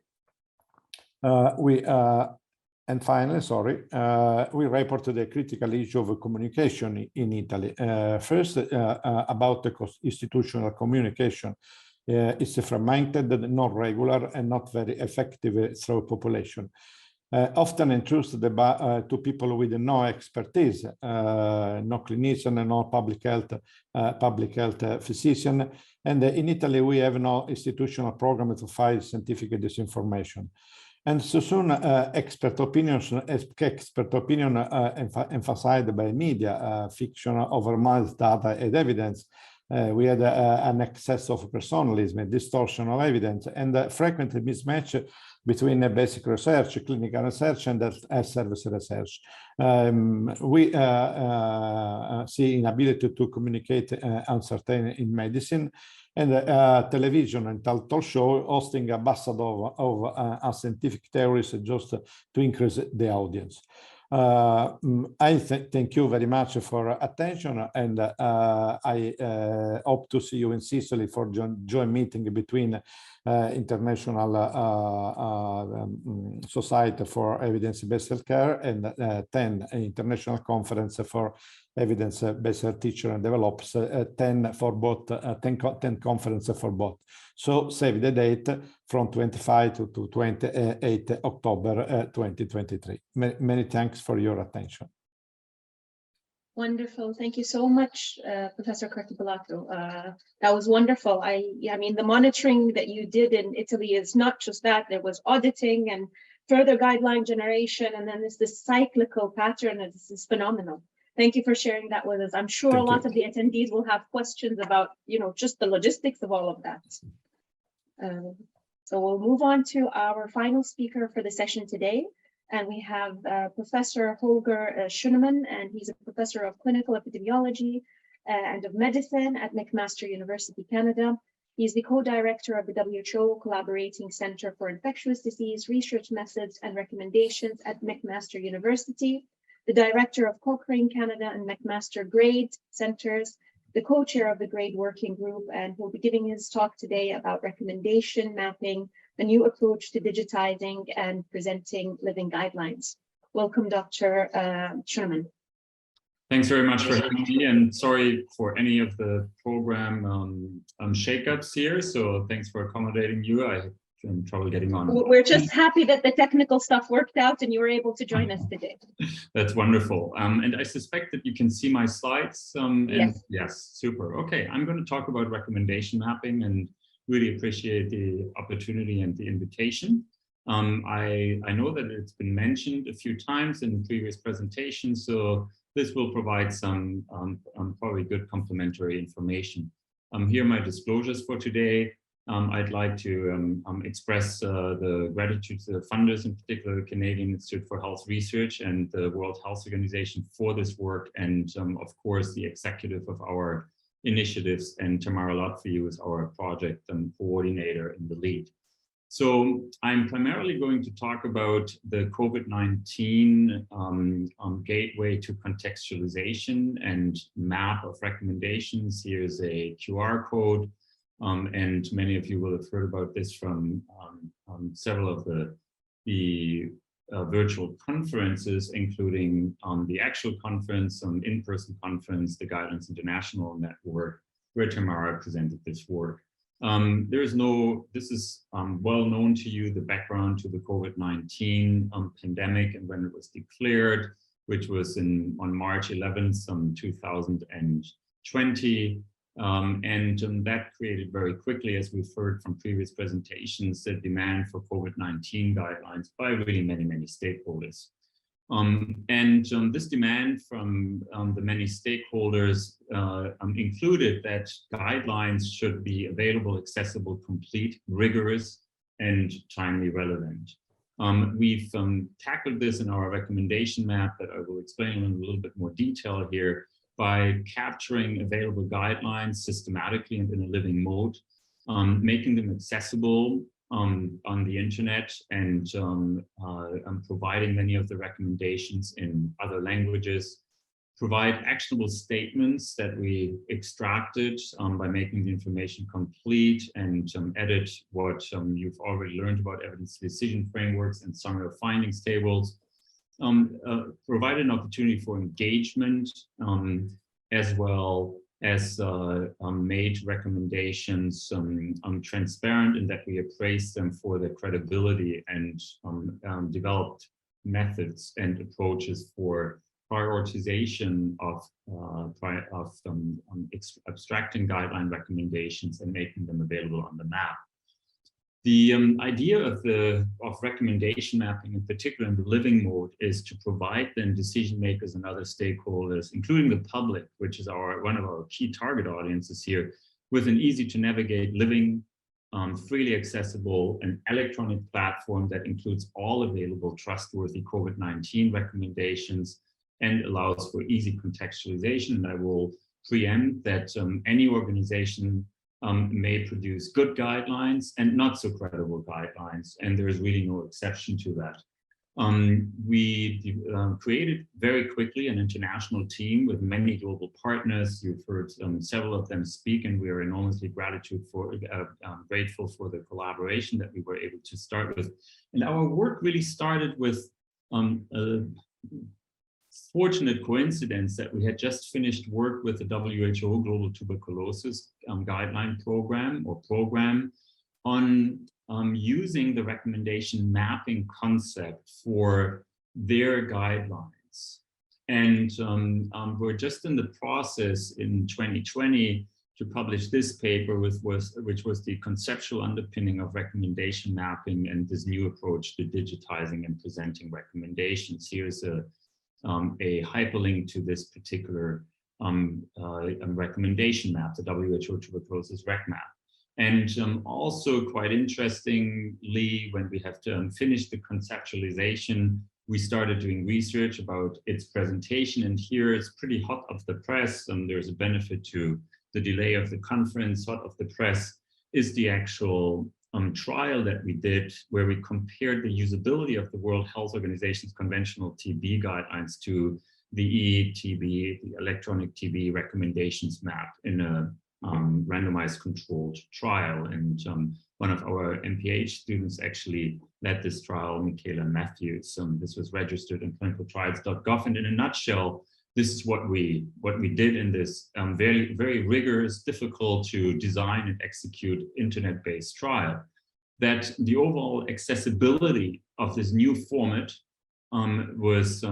Speaker 6: we reported the critical issue of communication in Italy. First, about the institutional communication. It's fragmented, not regular, and not very effective through population. Often entrusted to people with no expertise, no clinician, no public health physician. And in Italy, we have no institutional program to fight scientific disinformation. And so soon, expert opinion emphasized by media, fiction over mild data and evidence. We had an excess of personalism, distortion of evidence, and frequent mismatch between basic research, clinical research, and service research. We see inability to communicate uncertainty in medicine, and television and talk show hosting ambassador of scientific theories just to increase the audience. I thank you very much for attention, and I hope to see you in Sicily for joint meeting between International Society for Evidence-Based Healthcare and 10 International Conference for Evidence-Based Teacher and Develops, 10 for both, 10 conference for both. So save the date from 25 to 28 October 2023. Many thanks for your attention.
Speaker 1: Wonderful. Thank you so much, Professor Cartabellotta. That was wonderful. I mean, the monitoring that you did in Italy is not just that. There was auditing and further guideline generation, and then this cyclical pattern, and this is phenomenal. Thank you for sharing that with us. I'm sure a lot of the attendees will have questions about, just the logistics of all of that. So we'll move on to our final speaker for the session today. And we have Professor Holger Schünemann, and he's a professor of clinical epidemiology and of medicine at McMaster University, Canada. He's the co-director of the WHO Collaborating Center for Infectious Disease Research Methods and Recommendations at McMaster University, the director of Cochrane Canada and McMaster GRADE Centers, the co-chair of the GRADE Working Group, and he'll be giving his talk today about recommendation mapping, a new approach to digitizing and presenting living guidelines. Welcome, Dr. Schünemann.
Speaker 7: Thanks very much for having me, and sorry for any of the program shakeups here. So thanks for accommodating you. I had trouble getting on.
Speaker 1: We're just happy that the technical stuff worked out and you were able to join us today.
Speaker 7: That's wonderful. And I suspect that you can see my slides.
Speaker 1: Yes.
Speaker 7: Yes, super. Okay, I'm going to talk about recommendation mapping and really appreciate the opportunity and the invitation. I know that it's been mentioned a few times in previous presentations, so this will provide some probably good complementary information. Here are my disclosures for today. I'd like to express the gratitude to the funders, in particular the Canadian Institute for Health Research and the World Health Organization for this work, and of course the executive of our initiatives, and Tamara, is our project coordinator in the lead. So I'm primarily going to talk about the COVID-19 gateway to contextualization and map of recommendations. Here's a QR code, and many of you will have heard about this from several of the virtual conferences, including the actual conference, in-person conference, the Guidelines International Network, where Tamara presented this work. This is well known to you, the background to the COVID-19 pandemic and when it was declared, which was on March 11th, 2020. And that created very quickly, as we've heard from previous presentations, the demand for COVID-19 guidelines by really many stakeholders. This demand from the many stakeholders included that guidelines should be available, accessible, complete, rigorous, and timely relevant. We've tackled this in our recommendation map that I will explain in a little bit more detail here by capturing available guidelines systematically and in a living mode, making them accessible on the internet, and providing many of the recommendations in other languages, provide actionable statements that we extracted by making the information complete, and edit what you've already learned about evidence decision frameworks and summary of findings tables, provide an opportunity for engagement, as well as made recommendations transparent in that we appraised them for their credibility, and developed methods and approaches for prioritization of abstracting guideline recommendations and making them available on the map. The idea of recommendation mapping, in particular in the living mode, is to provide then decision makers and other stakeholders, including the public, which is one of our key target audiences here, with an easy to navigate, living, freely accessible, and electronic platform that includes all available trustworthy COVID-19 recommendations and allows for easy contextualization. And I will preempt that any organization may produce good guidelines and not so credible guidelines, and there is really no exception to that. We created very quickly an international team with many global partners. You've heard several of them speak, and we are enormously grateful for the collaboration that we were able to start with. And our work really started with a fortunate coincidence that we had just finished work with the WHO Global Tuberculosis Guideline Program on using the recommendation mapping concept for their guidelines. And we're just in the process in 2020 to publish this paper, which was the conceptual underpinning of recommendation mapping and this new approach to digitizing and presenting recommendations. Here's a hyperlink to this particular recommendation map, the WHO tuberculosis rec map. And also quite interestingly, when we have finished the conceptualization, we started doing research about its presentation, and here it's pretty hot off the press. There's a benefit to the delay of the conference. Hot off the press is the actual trial that we did, where we compared the usability of the World Health Organization's conventional TB guidelines to the eTB, the electronic TB recommendations map in a randomized controlled trial. And one of our MPH students actually led this trial, Michaela Matthews. This was registered in clinicaltrials.gov. And in a nutshell, this is what we did in this very, very rigorous, difficult to design and execute internet-based trial. That the overall accessibility of this new format was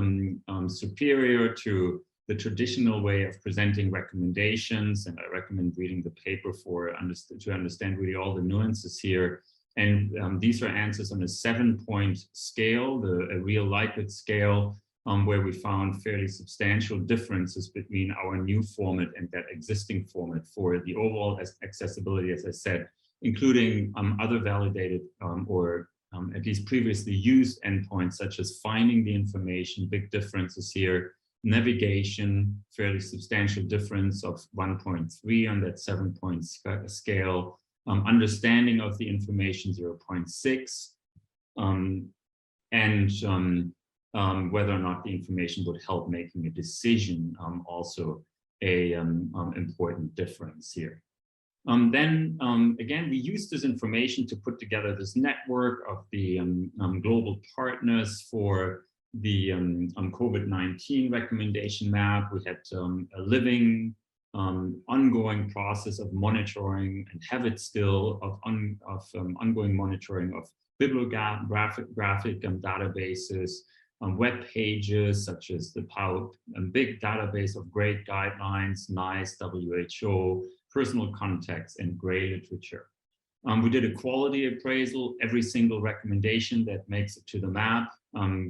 Speaker 7: superior to the traditional way of presenting recommendations, and I recommend reading the paper to understand really all the nuances here. And these are answers on a 7-point scale, a real Likert scale, where we found fairly substantial differences between our new format and that existing format for the overall accessibility, as I said, including other validated or at least previously used endpoints, such as finding the information, big differences here, navigation, fairly substantial difference of 1.3 on that 7-point scale, understanding of the information 0.6, and whether or not the information would help making a decision, also a important difference here. Then again, we used this information to put together this network of the global partners for the COVID-19 recommendation map. We had a living, ongoing process of monitoring, and have it still, of ongoing monitoring of bibliographic databases, web pages such as the big database of great guidelines, NICE, WHO, personal context, and gray literature. We did a quality appraisal. Every single recommendation that makes it to the map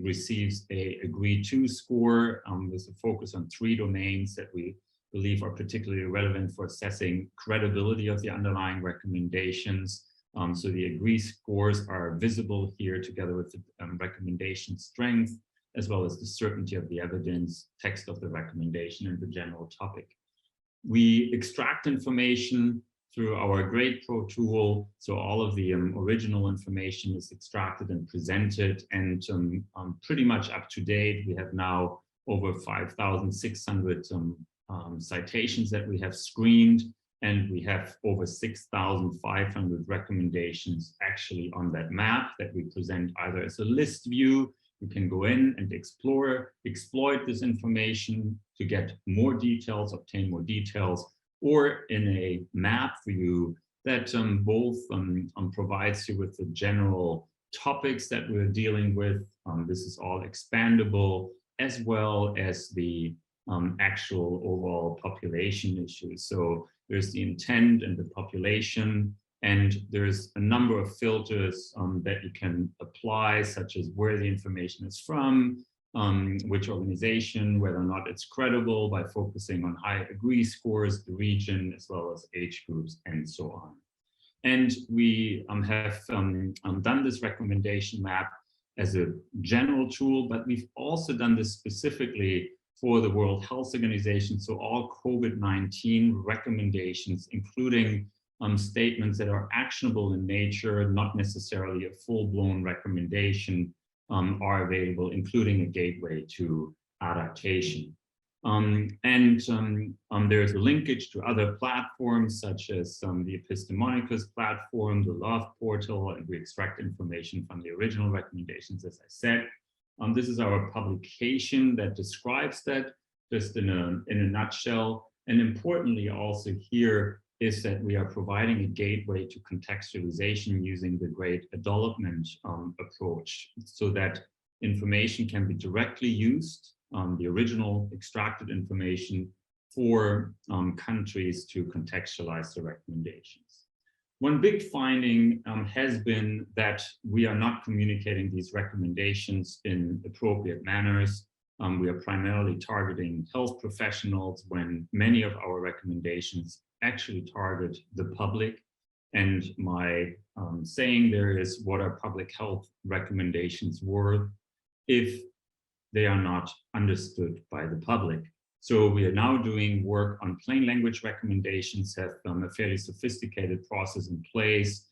Speaker 7: receives a agreed to score with a focus on 3 domains that we believe are particularly relevant for assessing credibility of the underlying recommendations. So the agreed scores are visible here together with the recommendation strength, as well as the certainty of the evidence, text of the recommendation, and the general topic. We extract information through our Grade Pro tool. So all of the original information is extracted and presented, and pretty much up to date. We have now over 5,600 citations that we have screened, and we have over 6,500 recommendations actually on that map that we present either as a list view. You can go in and exploit this information to get more details, obtain more details, or in a map view that both provides you with the general topics that we're dealing with. This is all expandable, as well as the actual overall population issues. So there's the intent and the population, and there's a number of filters that you can apply, such as where the information is from, which organization, whether or not it's credible, by focusing on high agree scores, the region, as well as age groups, and so on. And we have done this recommendation map as a general tool, but we've also done this specifically for the World Health Organization. So all COVID-19 recommendations, including statements that are actionable in nature, not necessarily a full-blown recommendation, are available, including a gateway to adaptation. There's a linkage to other platforms, such as the Epistemonicus platform, the Love portal, and we extract information from the original recommendations, as I said. This is our publication that describes that just in a nutshell. And importantly also here is that we are providing a gateway to contextualization using the great development approach, so that information can be directly used, the original extracted information, for countries to contextualize the recommendations. One big finding has been that we are not communicating these recommendations in appropriate manners. We are primarily targeting health professionals when many of our recommendations actually target the public. And my saying there is, what are public health recommendations worth if they are not understood by the public? So we are now doing work on plain language recommendations, have a fairly sophisticated process in place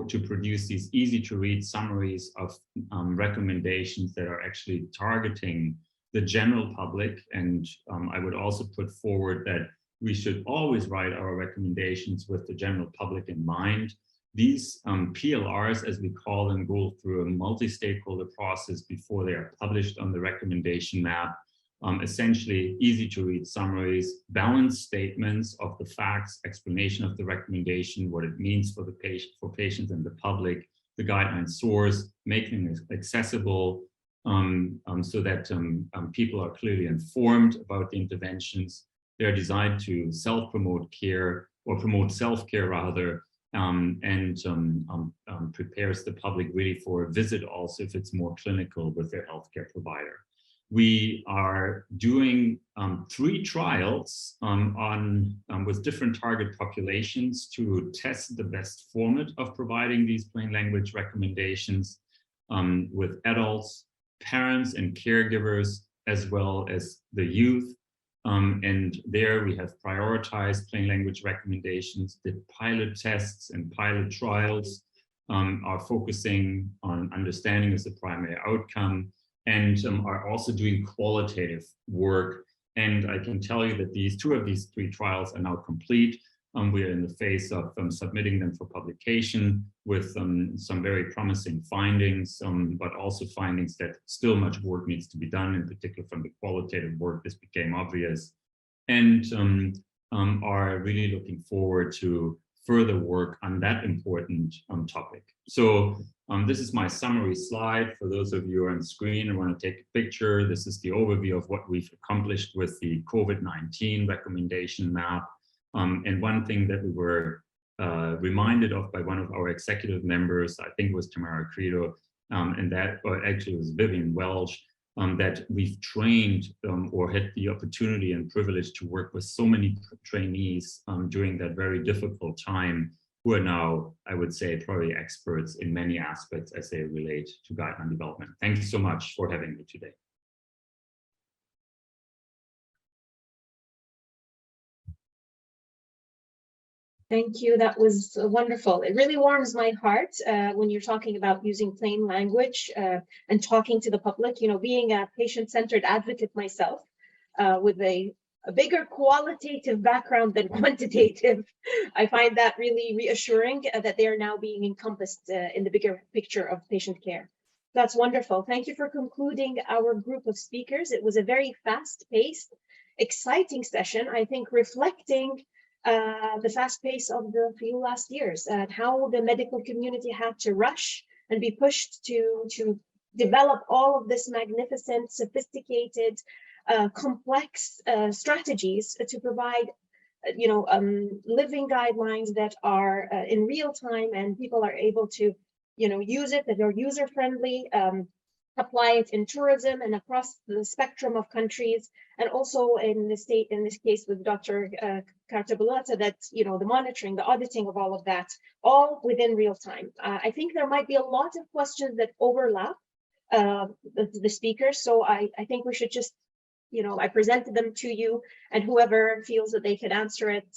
Speaker 7: to produce these easy to read summaries of recommendations that are actually targeting the general public. And I would also put forward that we should always write our recommendations with the general public in mind. These PLRs, as we call them, go through a multi-stakeholder process before they are published on the recommendation map. Essentially easy to read summaries, balanced statements of the facts, explanation of the recommendation, what it means for the patient, for patients and the public, the guideline source, making it accessible so that people are clearly informed about the interventions. They're designed to self-promote care, or promote self-care rather, and prepares the public really for a visit also if it's more clinical with their healthcare provider. We are doing 3 trials with different target populations to test the best format of providing these plain language recommendations with adults, parents and caregivers, as well as the youth. And there we have prioritized plain language recommendations. The pilot tests and pilot trials are focusing on understanding as the primary outcome, and are also doing qualitative work. And I can tell you that these 2 of these 3 trials are now complete. We are in the phase of submitting them for publication with some very promising findings, but also findings that still much work needs to be done, in particular from the qualitative work. This became obvious, and are really looking forward to further work on that important topic. So this is my summary slide. For those of you who are on screen and want to take a picture, this is the overview of what we've accomplished with the COVID-19 recommendation map. And one thing that we were reminded of by one of our executive members, I think it was Tamara Kredo, and that, or actually it was Vivian Welch, that we've trained or had the opportunity and privilege to work with so many trainees during that very difficult time, who are now, I would say, probably experts in many aspects as they relate to guideline development. Thank you so much for having me today.
Speaker 1: Thank you. That was wonderful. It really warms my heart when you're talking about using plain language and talking to the public. You know, being a patient-centered advocate myself with a bigger qualitative background than quantitative, I find that really reassuring that they are now being encompassed in the bigger picture of patient care. That's wonderful. Thank you for concluding our group of speakers. It was a very fast-paced, exciting session, I think, reflecting the fast pace of the few last years and how the medical community had to rush and be pushed to develop all of this magnificent, sophisticated, complex strategies to provide, living guidelines that are in real time and people are able to, use it, that are user-friendly, apply it in tourism and across the spectrum of countries, and also in this case with Dr. Cartabellotta, that the monitoring, the auditing of all of that, all within real time. I think there might be a lot of questions that overlap the speakers, so I think we should just, I presented them to you, and whoever feels that they could answer it,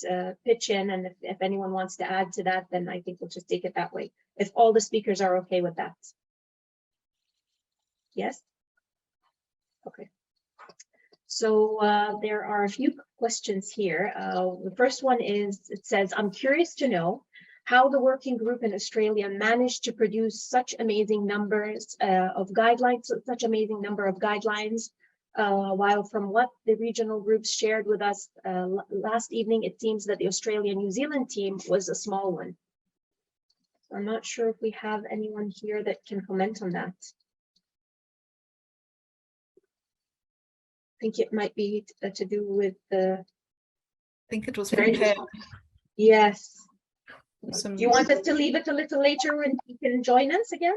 Speaker 1: pitch in, and if anyone wants to add to that, then I think we'll just take it that way, if all the speakers are okay with that. Yes? Okay. So there are a few questions here. The first one is, it says, I'm curious to know how the working group in Australia managed to produce such amazing numbers of guidelines, such amazing number of guidelines, while from what the regional groups shared with us last evening, it seems that the Australia-New Zealand team was a small one. So I'm not sure if we have anyone here that can comment on that. I think it might be to do with the
Speaker 4: think it was
Speaker 1: Very
Speaker 4: prepared.
Speaker 1: Yes.
Speaker 4: Some,
Speaker 1: Do you want us to leave it a little later when he can join us again?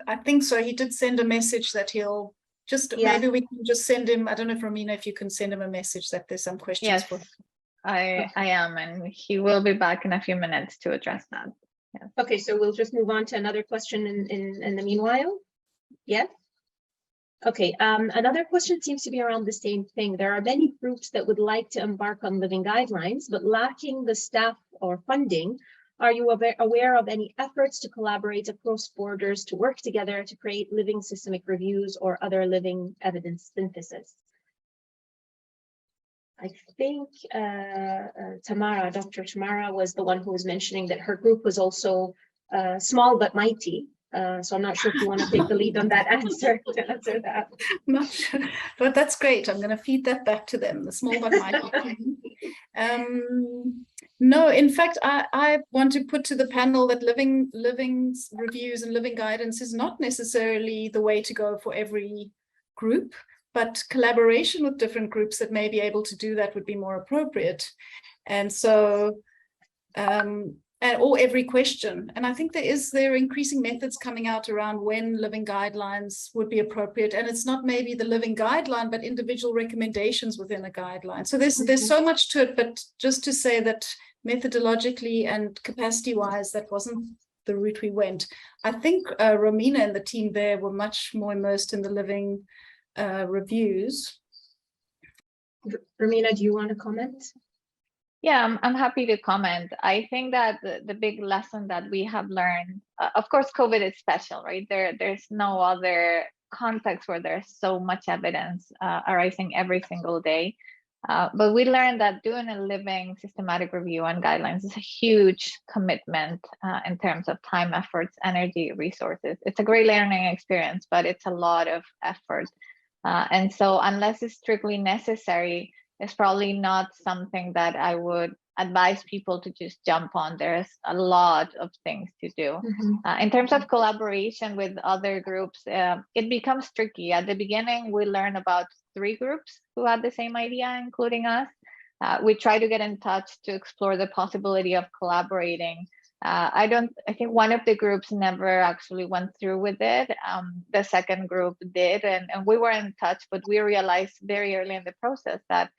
Speaker 4: I think so. He did send a message that he'll just, maybe we can just send him, I don't know if Romina, if you can send him a message that there's some questions
Speaker 3: Yes,
Speaker 4: for him.
Speaker 3: I am, and he will be back in a few minutes to address that. Yes.
Speaker 1: Okay, so we'll just move on to another question in the meanwhile. Yes. Okay, another question seems to be around the same thing. There are many groups that would like to embark on living guidelines, but lacking the staff or funding. Are you aware of any efforts to collaborate across borders to work together to create living systemic reviews or other living evidence synthesis? I think Tamara, Dr. Tamara was the one who was mentioning that her group was also small but mighty. So I'm not sure if you want to take the lead on that answer to answer that.
Speaker 4: Not sure, but that's great. I'm going to feed that back to them, the small but mighty. No, in fact, I want to put to the panel that living reviews and living guidance is not necessarily the way to go for every group, but collaboration with different groups that may be able to do that would be more appropriate. And so, or every question. And I think there are increasing methods coming out around when living guidelines would be appropriate. And it's not maybe the living guideline, but individual recommendations within a guideline. So there's so much to it, but just to say that methodologically and capacity-wise, that wasn't the route we went. I think Romina and the team there were much more immersed in the living reviews.
Speaker 1: Romina, do you want to comment?
Speaker 3: Yeah, I'm happy to comment. I think that the big lesson that we have learned, of course, COVID is special, right? There's no other context where there's so much evidence arising every single day. But we learned that doing a living systematic review on guidelines is a huge commitment in terms of time, efforts, energy, resources. It's a great learning experience, but it's a lot of effort. And so unless it's strictly necessary, it's probably not something that I would advise people to just jump on. There's a lot of things to do. In terms of collaboration with other groups, it becomes tricky. At the beginning, we learned about 3 groups who had the same idea, including us. We try to get in touch to explore the possibility of collaborating. I think one of the groups never actually went through with it. The second group did, and we were in touch, but we realized very early in the process that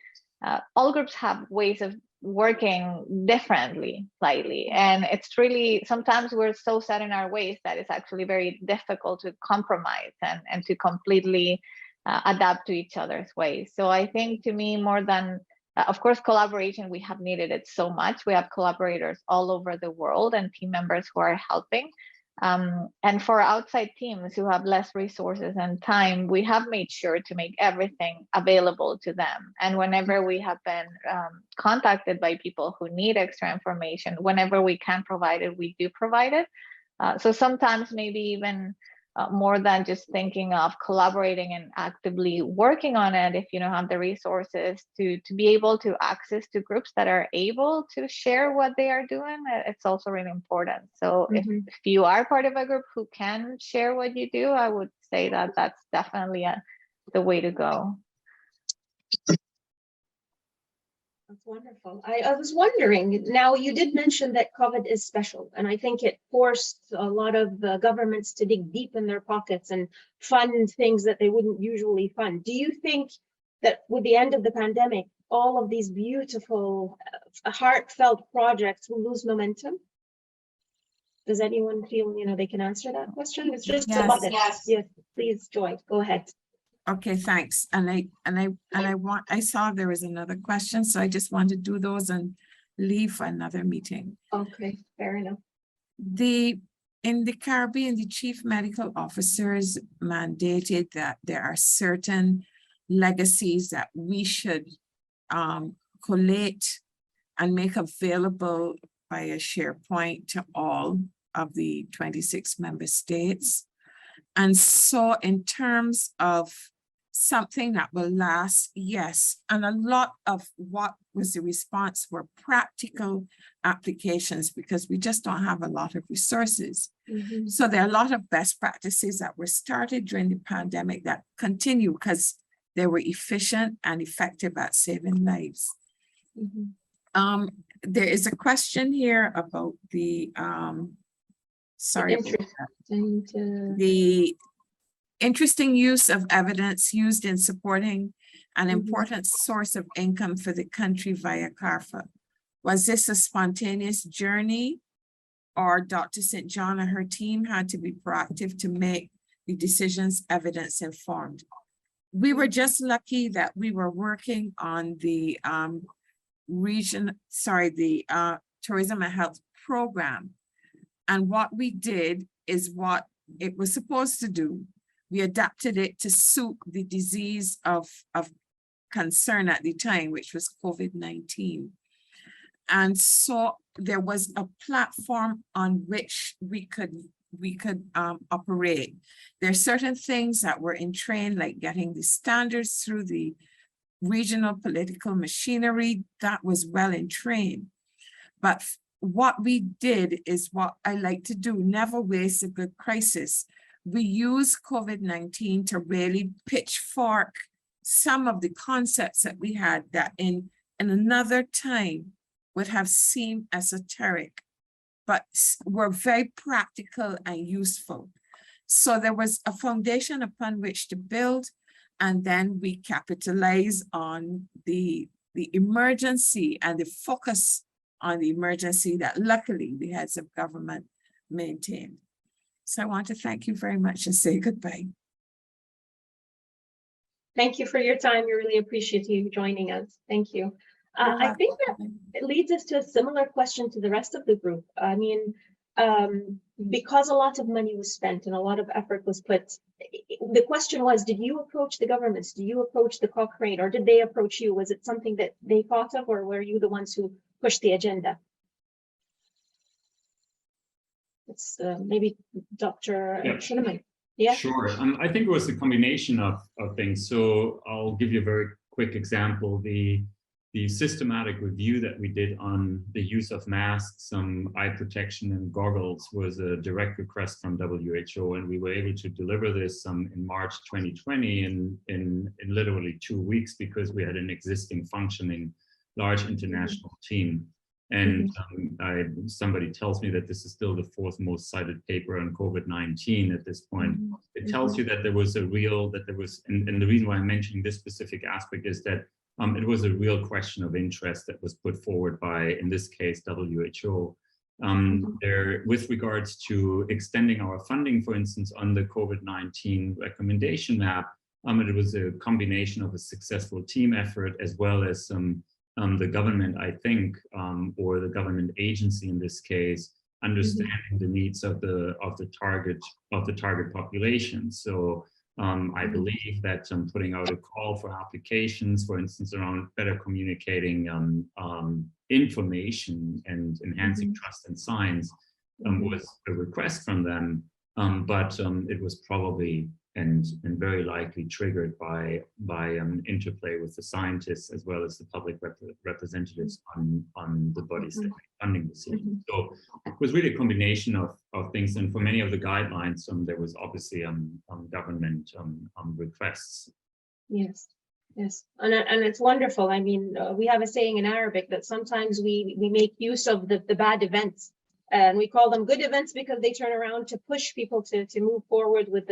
Speaker 3: all groups have ways of working differently, slightly. And it's really, sometimes we're so set in our ways that it's actually very difficult to compromise and to completely adapt to each other's ways. So I think, to me, more than, of course, collaboration, we have needed it so much. We have collaborators all over the world and team members who are helping. And for outside teams who have less resources and time, we have made sure to make everything available to them. And whenever we have been contacted by people who need extra information, whenever we can provide it, we do provide it. So sometimes maybe even more than just thinking of collaborating and actively working on it, if you don't have the resources to be able to access to groups that are able to share what they are doing, it's also really important. So if you are part of a group who can share what you do, I would say that that's definitely the way to go.
Speaker 1: That's wonderful. I was wondering, now you did mention that COVID is special, and I think it forced a lot of governments to dig deep in their pockets and fund things that they wouldn't usually fund. Do you think that with the end of the pandemic, all of these beautiful, heartfelt projects will lose momentum? Does anyone feel, they can answer that question? It's just about it. Yes, please, Joy, go ahead.
Speaker 5: Okay, thanks. And I saw there was another question, so I just want to do those and leave for another meeting.
Speaker 1: Okay, fair enough.
Speaker 5: In the Caribbean, the chief medical officers mandated that there are certain legacies that we should collate and make available via SharePoint to all of the 26 member states. And so in terms of something that will last, yes. And a lot of what was the response were practical applications, because we just don't have a lot of resources. So there are a lot of best practices that were started during the pandemic that continue, because They were efficient and effective at saving lives. There is a question here about the the interesting use of evidence used in supporting an important source of income for the country via CARFA. Was this a spontaneous journey, or Dr. St. John and her team had to be proactive to make the decisions evidence informed? We were just lucky that we were working on the tourism and health program. And what we did is what it was supposed to do. We adapted it to suit the disease of concern at the time, which was COVID-19. And so there was a platform on which we could operate. There are certain things that were in train, like getting the standards through the regional political machinery that was well in train. But what we did is what I like to do, never waste a good crisis. We use COVID-19 to really pitchfork some of the concepts that we had that in another time would have seemed esoteric, but were very practical and useful. So there was a foundation upon which to build, and then we capitalize on the emergency and the focus on the emergency that luckily the heads of government maintained. So I want to thank you very much and say goodbye.
Speaker 1: Thank you for your time. We really appreciate you joining us. Thank you. I think that it leads us to a similar question to the rest of the group. I mean, because a lot of money was spent and a lot of effort was put, the question was, did you approach the governments? Did you approach the Cochrane, or did they approach you? Was it something that they thought of, or were you the ones who pushed the agenda? It's maybe Dr. Schünemann. Yeah,
Speaker 7: sure. I think it was a combination of things. So I'll give you a very quick example. The systematic review that we did on the use of masks, eye protection and goggles was a direct request from WHO, and we were able to deliver this in March 2020 in literally 2 weeks, because we had an existing functioning large international team. And somebody tells me that this is still the 4th most cited paper on COVID-19 at this point. It tells you that there was and the reason why I'm mentioning this specific aspect is that it was a real question of interest that was put forward by, in this case, WHO. With regards to extending our funding, for instance, on the COVID-19 recommendation map, it was a combination of a successful team effort as well as the government, I think, or the government agency in this case, understanding the needs of the target population. So I believe that putting out a call for applications, for instance, around better communicating information and enhancing trust in science was a request from them, but it was probably and very likely triggered by interplay with the scientists as well as the public representatives on the bodies that make funding decisions. So it was really a combination of things, and for many of the guidelines, there was obviously government requests.
Speaker 1: Yes, yes, and it's wonderful. I mean, we have a saying in Arabic that sometimes we make use of the bad events, and we call them good events because they turn around to push people to move forward with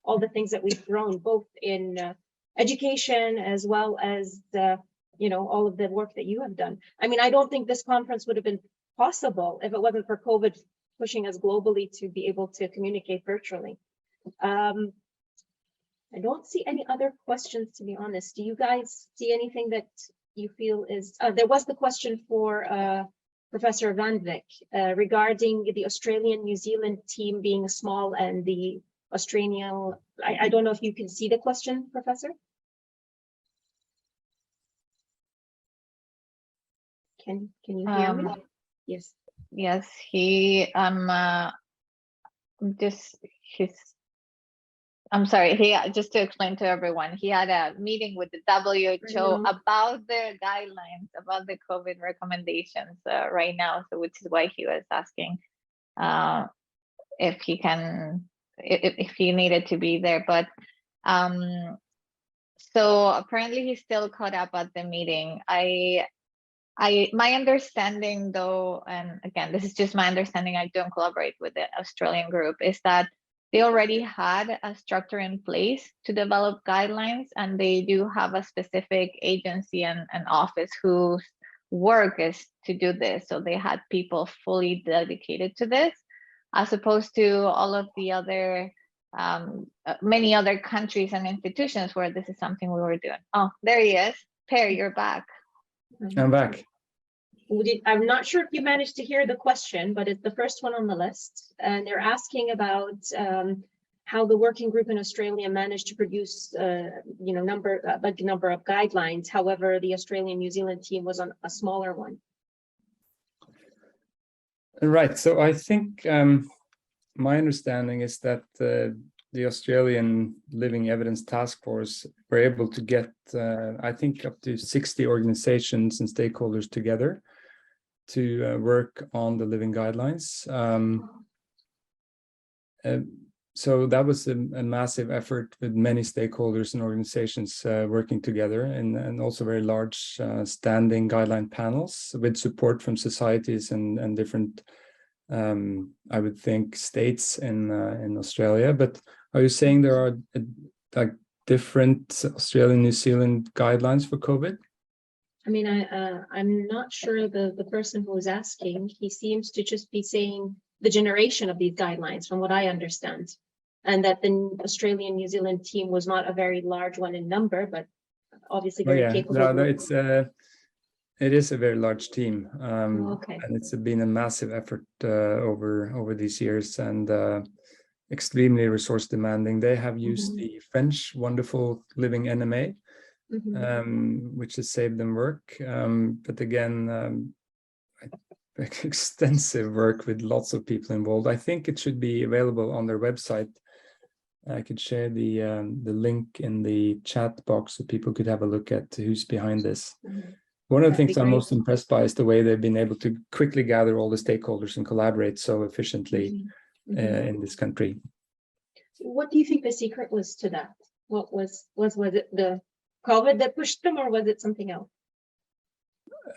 Speaker 1: all the things that we've grown, both in education as well as all of the work that you have done. I mean, I don't think this conference would have been possible if it wasn't for COVID pushing us globally to be able to communicate virtually. I don't see any other questions, to be honest. Do you guys see anything that you feel is, there was the question for Professor Vandvik regarding the Australian-New Zealand team being small and the Australian, I don't know if you can see the question, Professor. Can you hear me? Yes.
Speaker 3: Yes, he I'm sorry, just to explain to everyone, he had a meeting with the WHO about the guidelines, about the COVID recommendations right now, so which is why he was asking if he needed to be there. But So apparently he's still caught up at the meeting. My understanding though, and again, this is just my understanding, I don't collaborate with the Australian group, is that they already had a structure in place to develop guidelines, and they do have a specific agency and office whose work is to do this. So they had people fully dedicated to this, as opposed to all of the other many other countries and institutions where this is something we were doing. Oh, there he is. Per, you're back.
Speaker 2: I'm back.
Speaker 1: I'm not sure if you managed to hear the question, but it's the first one on the list. And they're asking about how the working group in Australia managed to produce, number of guidelines. However, the Australian New Zealand team was on a smaller one.
Speaker 2: Right. So I think my understanding is that the Australian Living Evidence Task Force were able to get, I think, up to 60 organizations and stakeholders together to work on the living guidelines. So that was a massive effort with many stakeholders and organizations working together, and also very large standing guideline panels with support from societies and different, I would think, states in Australia. But are you saying there are like different Australian, New Zealand guidelines for COVID?
Speaker 1: I mean, I'm not sure the person who was asking, he seems to just be saying the generation of these guidelines, from what I understand, and that the Australian New Zealand team was not a very large one in number, but obviously very capable.
Speaker 2: No, it is a very large team,
Speaker 1: okay.
Speaker 2: and it's been a massive effort over these years, and extremely resource demanding. They have used the French wonderful Living NMA, which has saved them work, but again, extensive work with lots of people involved. I think it should be available on their website. I could share the link in the chat box so people could have a look at who's behind this. One of the things I'm most impressed by is the way they've been able to quickly gather all the stakeholders and collaborate so efficiently in this country.
Speaker 1: What do you think the secret was to that? What was it the COVID that pushed them, or was it something else?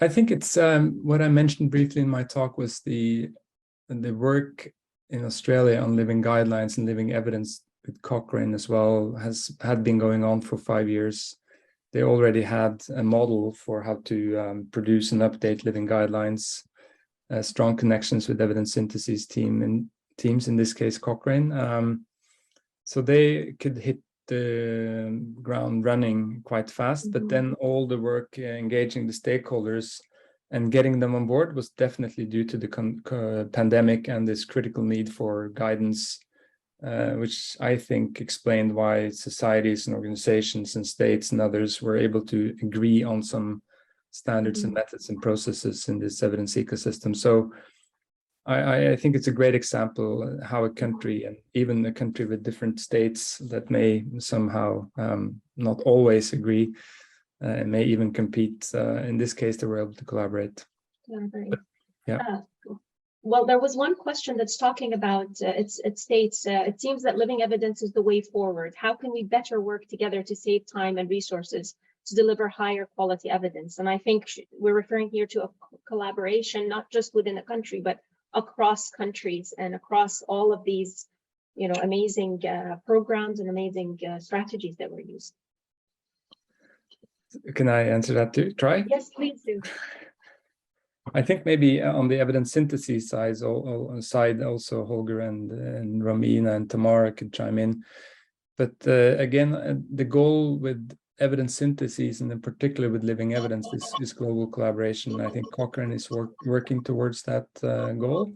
Speaker 2: I think it's what I mentioned briefly in my talk was the work in Australia on living guidelines and living evidence with Cochrane as well had been going on for 5 years. They already had a model for how to produce and update living guidelines, strong connections with evidence synthesis teams, in this case Cochrane. So they could hit the ground running quite fast, but then all the work engaging the stakeholders and getting them on board was definitely due to the pandemic and this critical need for guidance, which I think explained why societies and organizations and states and others were able to agree on some standards and methods and processes in this evidence ecosystem. So I think it's a great example how a country, and even a country with different states that may somehow not always agree and may even compete, in this case, they were able to collaborate.
Speaker 1: Well, there was one question that's talking about, it states, it seems that living evidence is the way forward. How can we better work together to save time and resources to deliver higher quality evidence? And I think we're referring here to a collaboration, not just within a country, but across countries and across all of these, amazing programs and amazing strategies that we're using.
Speaker 2: Can I answer that too? Try?
Speaker 1: Yes, please do.
Speaker 2: I think maybe on the evidence synthesis side, also Holger and Romina and Tamara could chime in. But again, the goal with evidence synthesis, and in particular with living evidence, is global collaboration. I think Cochrane is working towards that goal.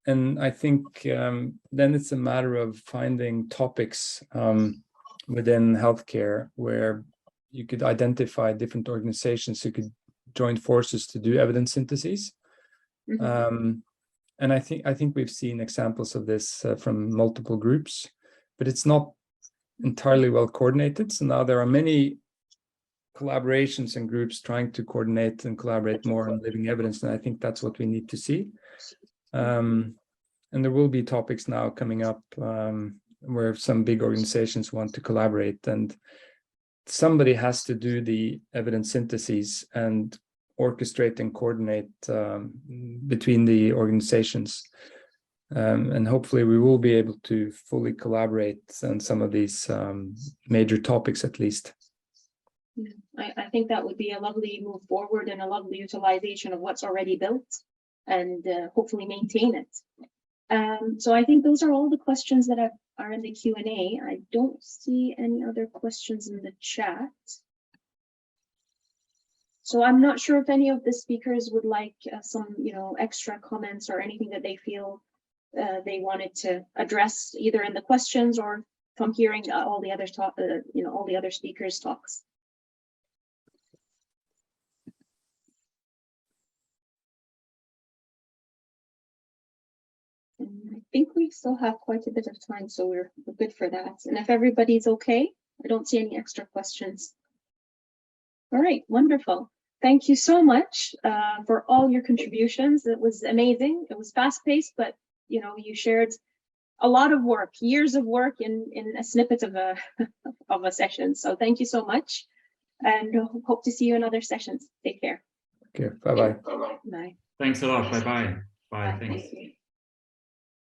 Speaker 2: And I think then it's a matter of finding topics within healthcare where you could identify different organizations who could join forces to do evidence synthesis. And I think we've seen examples of this from multiple groups, but it's not entirely well coordinated. So now there are many collaborations and groups trying to coordinate and collaborate more on living evidence, and I think that's what we need to see. And there will be topics now coming up where some big organizations want to collaborate, and somebody has to do the evidence syntheses and orchestrate and coordinate between the organizations. And hopefully we will be able to fully collaborate on some of these major topics at least.
Speaker 1: I think that would be a lovely move forward and a lovely utilization of what's already built, and hopefully maintain it. So I think those are all the questions that are in the Q&A. I don't see any other questions in the chat. So I'm not sure if any of the speakers would like some, extra comments or anything that they feel they wanted to address either in the questions or from hearing all the other all the other speakers' talks. And I think we still have quite a bit of time, so we're good for that. And if everybody's okay, I don't see any extra questions. All right, wonderful. Thank you so much for all your contributions. It was amazing. It was fast-paced, but you shared a lot of work, years of work in a snippet of a of a session. So thank you so much, and hope to see you in other sessions. Take care.
Speaker 2: Okay, bye-bye.
Speaker 1: Bye.
Speaker 7: Thanks a lot. Bye-bye. Bye. Thanks.
Speaker 1: Thank you.